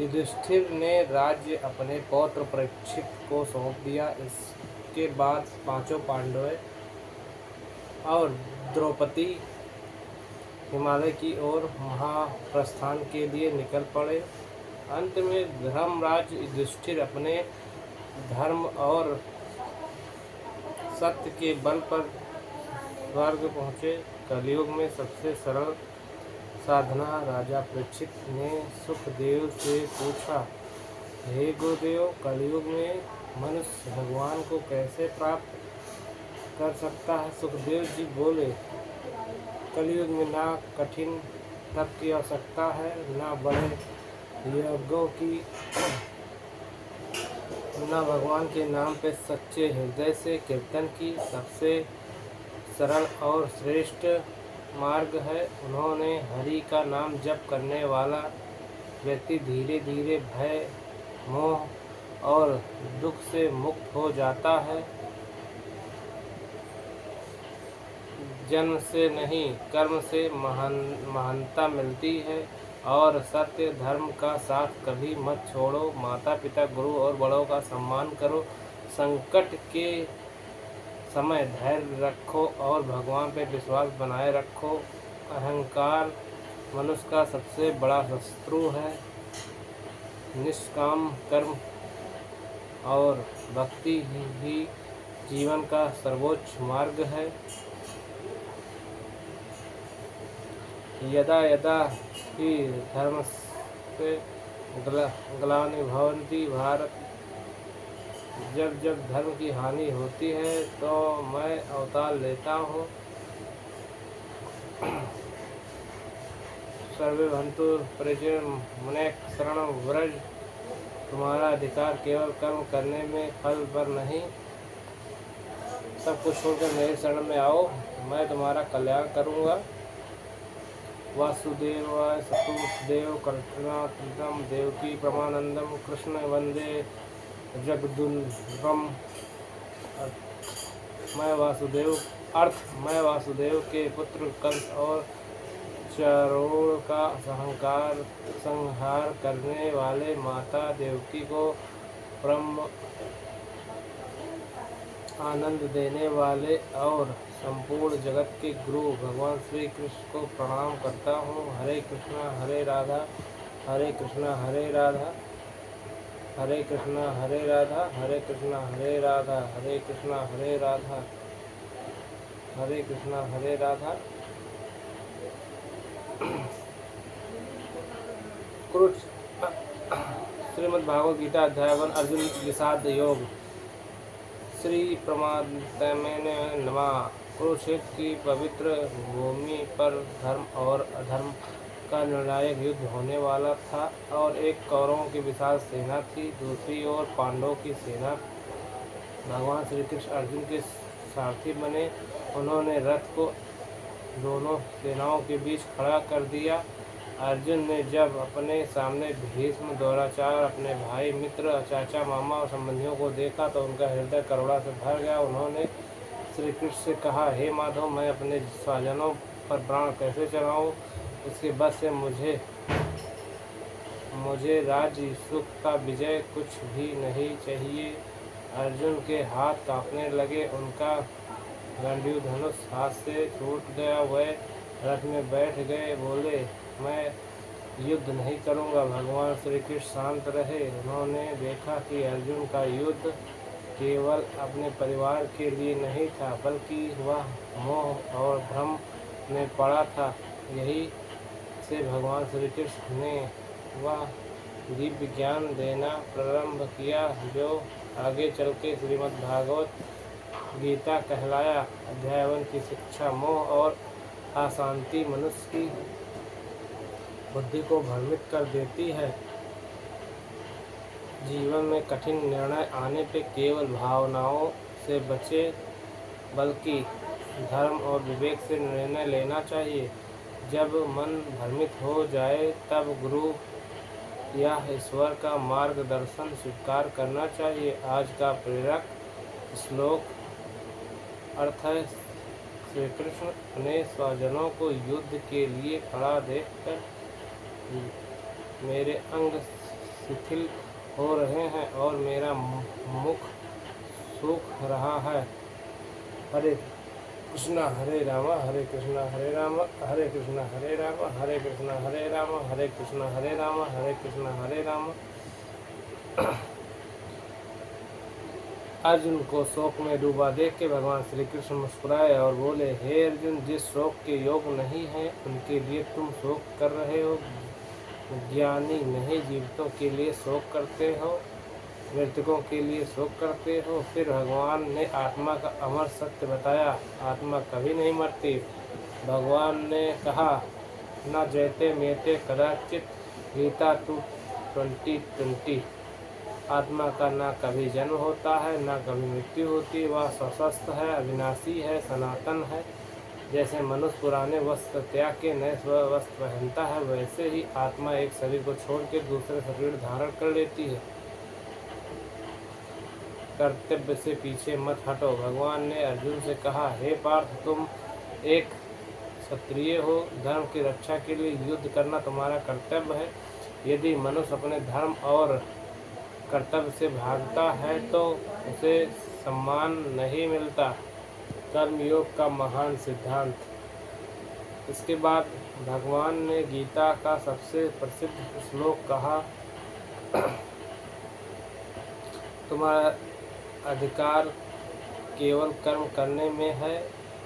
युधिष्ठिर ने राज्य अपने पौत्र परीक्षित को सौंप दिया। इसके बाद 5 पांडव और द्रौपदी हिमालय की ओर महाप्रस्थान के लिए निकल पड़े। अंत में धर्मराज युधिष्ठिर अपने धर्म और सत्य के बल पर स्वर्ग पहुँचे। कलयुग में सबसे सरल साधना राजा परीक्षित ने सुखदेव से पूछा, हे गुरुदेव कलयुग में मनुष्य भगवान को कैसे प्राप्त कर सकता है? सुखदेव जी बोले, कलयुग में ना कठिन तप की आवश्यकता है, ना बड़े यज्ञों की, ना भगवान के नाम पे सच्चे हृदय से कीर्तन की। सबसे सरल और श्रेष्ठ मार्ग है। उन्होंने हरि का नाम जप करने वाला व्यक्ति धीरे धीरे भय, मोह और दुख से मुक्त हो जाता है। जन्म से नहीं कर्म से महानता मिलती है। और सत्य धर्म का साथ कभी मत छोड़ो। माता पिता गुरु और बड़ों का सम्मान करो। संकट के समय धैर्य रखो और भगवान पे विश्वास बनाए रखो। अहंकार मनुष्य का सबसे बड़ा शत्रु है। निष्काम कर्म और भक्ति ही जीवन का सर्वोच्च मार्ग है। यदा यदा ही धर्म से ग्लानि भवन्ति भारत, जब जब धर्म की हानि होती है तो मैं अवतार लेता हूँ। सर्वे भंतु परिजन मुने शरण व्रज। तुम्हारा अधिकार केवल कर्म करने में, फल पर नहीं। सब कुछ छोड़कर मेरे शरण में आओ, मैं तुम्हारा कल्याण करूँगा। वासुदेवाय सतुदेव कृष्णात्म देवकी परमानंदम कृष्ण वंदे जगदुल्लभम। मैं वासुदेव के पुत्र कंस और चारों का संहार करने वाले माता देवकी को परम आनंद देने वाले और संपूर्ण जगत के गुरु भगवान श्री कृष्ण को प्रणाम करता हूँ। हरे कृष्णा हरे राधा, हरे कृष्णा हरे राधा, हरे कृष्णा हरे राधा, हरे कृष्णा हरे राधा, हरे कृष्णा हरे राधा, हरे कृष्णा हरे राधा। श्रीमद् भागवत गीता अध्याय 1 अर्जुन विषाद योग। श्री परमात्मने नमः। कुरुक्षेत्र की पवित्र भूमि पर धर्म और अधर्म का निर्णायक युद्ध होने वाला था और एक कौरवों की विशाल सेना थी, दूसरी ओर पांडवों की सेना। भगवान श्री कृष्ण अर्जुन के सारथी बने। उन्होंने रथ को दोनों सेनाओं के बीच खड़ा कर दिया। अर्जुन ने जब अपने सामने भीष्म, द्रोणाचार्य, अपने भाई, मित्र, चाचा, मामा और संबंधियों को देखा तो उनका हृदय करुणा से भर गया। उन्होंने श्री कृष्ण से कहा, हे माधव, मैं अपने स्वजनों पर प्राण कैसे चढ़ाऊँ? इसके बस से मुझे राज्य सुख का विजय कुछ भी नहीं चाहिए। अर्जुन के हाथ कांपने लगे। उनका गंडीव धनुष हाथ से छूट गया। वह रथ में बैठ गए। बोले, मैं युद्ध नहीं करूंगा। भगवान श्री कृष्ण शांत रहे। उन्होंने देखा कि अर्जुन का युद्ध केवल अपने परिवार के लिए नहीं था, बल्कि वह मोह और भ्रम में पड़ा था। यही से भगवान श्री कृष्ण ने वह दिव्य ज्ञान देना प्रारंभ किया जो आगे चल के श्रीमद् भागवत गीता कहलाया। अध्याय 1 की शिक्षा। मोह और अशांति मनुष्य की बुद्धि को भ्रमित कर देती है। जीवन में कठिन निर्णय आने पे केवल भावनाओं से बचे, बल्कि धर्म और विवेक से निर्णय लेना चाहिए। जब मन भ्रमित हो जाए तब गुरु या ईश्वर का मार्गदर्शन स्वीकार करना चाहिए। आज का प्रेरक श्लोक अर्थ है, श्री कृष्ण ने स्वजनों को युद्ध के लिए खड़ा देखकर मेरे अंग शिथिल हो रहे हैं और मेरा मुख सूख रहा है। हरे कृष्णा हरे राम, हरे कृष्णा हरे राम, हरे कृष्णा हरे राम, हरे कृष्णा हरे राम, हरे कृष्णा हरे राम, हरे कृष्णा हरे राम। अर्जुन को शोक में डूबा देख के भगवान श्री कृष्ण मुस्कुराए और बोले, हे अर्जुन, जिस शोक के योग नहीं है उनके लिए तुम शोक कर रहे हो। ज्ञानी नहीं जीवितों के लिए शोक करते हो, मृतकों के लिए शोक करते हो। फिर भगवान ने आत्मा का अमर सत्य बताया। आत्मा कभी नहीं मरती। भगवान ने कहा, न जयते मेते कदाचित। गीता 2:20। आत्मा का ना कभी जन्म होता है, ना कभी मृत्यु होती। वह सशस्त्र है, अविनाशी है, सनातन है। जैसे मनुष्य पुराने वस्त्र त्याग के नए वस्त्र पहनता है, वैसे ही आत्मा एक शरीर को छोड़कर दूसरे शरीर धारण कर लेती है। कर्तव्य से पीछे मत हटो। भगवान ने अर्जुन से कहा, हे पार्थ, तुम एक क्षत्रिय हो। धर्म की रक्षा के लिए युद्ध करना तुम्हारा कर्तव्य है। यदि मनुष्य अपने धर्म और कर्तव्य से भागता है तो उसे सम्मान नहीं मिलता। कर्मयोग का महान सिद्धांत। इसके बाद भगवान ने गीता का सबसे प्रसिद्ध श्लोक कहा, तुम्हारा अधिकार केवल कर्म करने में है,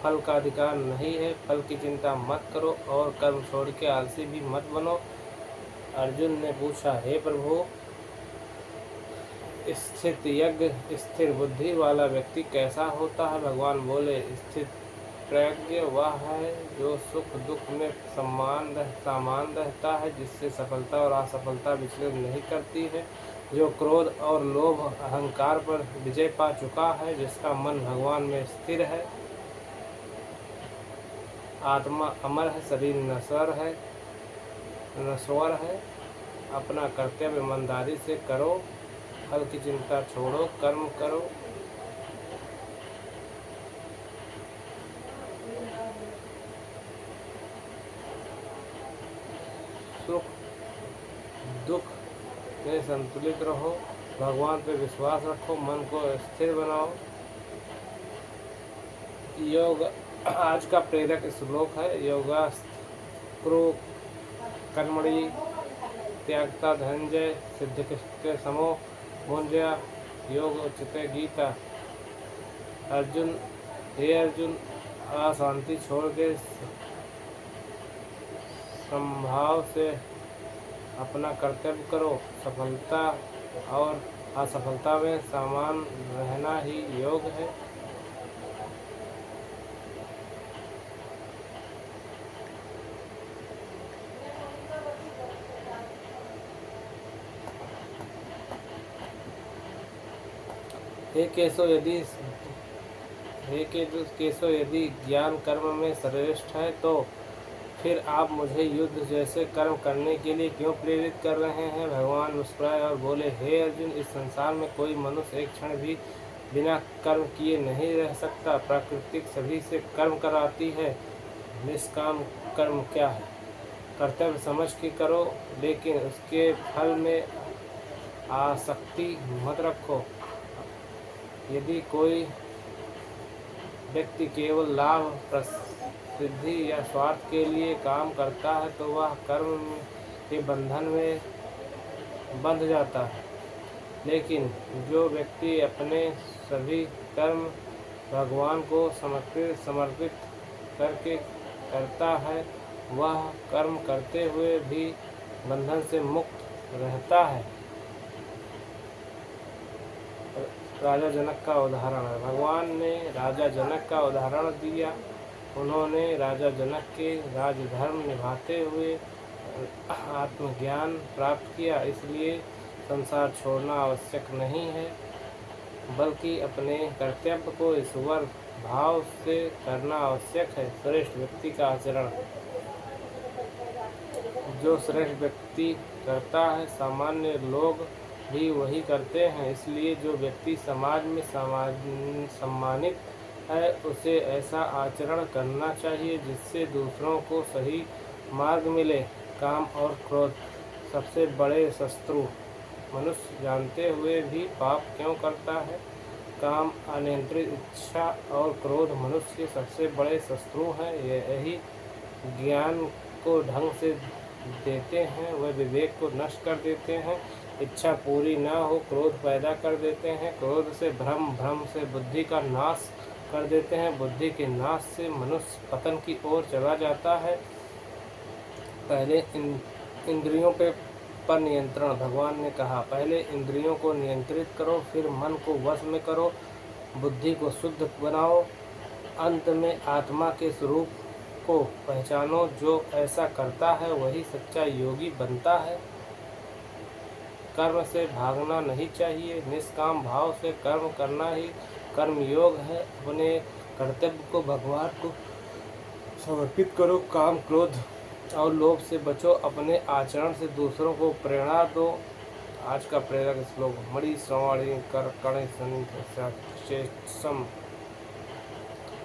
फल का अधिकार नहीं है। फल की चिंता मत करो और कर्म छोड़ के आलसी भी मत बनो। अर्जुन ने पूछा, हे प्रभु, स्थित यज्ञ स्थिर बुद्धि वाला व्यक्ति कैसा होता है? भगवान बोले, स्थित प्रज्ञ वह है जो सुख दुख में समान रहता है, जिससे सफलता और असफलता विचलित नहीं करती है, जो क्रोध और लोभ अहंकार पर विजय पा चुका है, जिसका मन भगवान में स्थिर है। आत्मा अमर है, शरीर नश्वर है। अपना कर्तव्य ईमानदारी से करो, फल की चिंता छोड़ो, कर्म करो। सुख दुख में संतुलित रहो, भगवान पर विश्वास रखो, मन को स्थिर बनाओ। योग आज का प्रेरक श्लोक है, योगास्त्रो कर्मणि त्यागता धनंजय सिद्धकृत्य समो भुंजया योग उच्चते गीता। अर्जुन, हे अर्जुन, अशांति छोड़ के समभाव से अपना कर्तव्य करो। सफलता और असफलता में समान रहना ही योग है। हे केशव, यदि ज्ञान कर्म में श्रेष्ठ है तो फिर आप मुझे युद्ध जैसे कर्म करने के लिए क्यों प्रेरित कर रहे हैं? भगवान मुस्कुराए और बोले, हे अर्जुन, इस संसार में कोई मनुष्य एक क्षण भी बिना कर्म किए नहीं रह सकता। प्रकृति सभी से कर्म कराती है। निष्काम कर्म क्या है? कर्तव्य समझ के करो, लेकिन उसके फल में आसक्ति मत रखो। यदि कोई व्यक्ति केवल लाभ, प्रसिद्धि या स्वार्थ के लिए काम करता है तो वह कर्म के बंधन में बंध जाता है। लेकिन जो व्यक्ति अपने सभी कर्म भगवान को समर्पित करके करता है, वह कर्म करते हुए भी बंधन से मुक्त रहता है। राजा जनक का उदाहरण है। भगवान ने राजा जनक का उदाहरण दिया। उन्होंने राजा जनक के राजधर्म निभाते हुए आत्मज्ञान प्राप्त किया। इसलिए संसार छोड़ना आवश्यक नहीं है, बल्कि अपने कर्तव्य को ईश्वर भाव से करना आवश्यक है। श्रेष्ठ व्यक्ति का आचरण। जो श्रेष्ठ व्यक्ति करता है, सामान्य लोग भी वही करते हैं। इसलिए जो व्यक्ति समाज में सम्मानित है, उसे ऐसा आचरण करना चाहिए जिससे दूसरों को सही मार्ग मिले। काम और क्रोध सबसे बड़े शत्रु। मनुष्य जानते हुए भी पाप क्यों करता है? काम, अनियंत्रित इच्छा और क्रोध मनुष्य के सबसे बड़े शत्रु हैं। यही ज्ञान को ढंग से देते हैं, वह विवेक को नष्ट कर देते हैं। इच्छा पूरी न हो क्रोध पैदा कर देते हैं। क्रोध से भ्रम, भ्रम से बुद्धि का नाश कर देते हैं। बुद्धि के नाश से मनुष्य पतन की ओर चला जाता है। पहले इंद्रियों पर नियंत्रण। भगवान ने कहा, पहले इंद्रियों को नियंत्रित करो, फिर मन को वश में करो, बुद्धि को शुद्ध बनाओ, अंत में आत्मा के स्वरूप को पहचानो। जो ऐसा करता है वही सच्चा योगी बनता है। कर्म से भागना नहीं चाहिए, निष्काम भाव से कर्म करना ही कर्म योग है। अपने कर्तव्य को भगवान को समर्पित करो। काम, क्रोध और लोभ से बचो। अपने आचरण से दूसरों को प्रेरणा दो। आज का प्रेरक श्लोक, मणि श्रवणी कर कण संशेषम।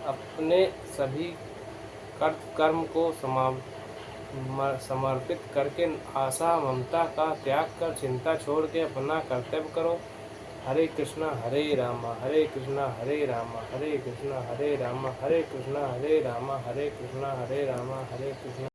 अपने सभी कर्म को समर्पित करके आशा ममता का त्याग कर चिंता छोड़ के अपना कर्तव्य करो। हरे कृष्णा हरे रामा हरे कृष्णा हरे रामा हरे कृष्णा हरे रामा हरे कृष्णा हरे रामा हरे कृष्णा हरे रामा हरे कृष्णा।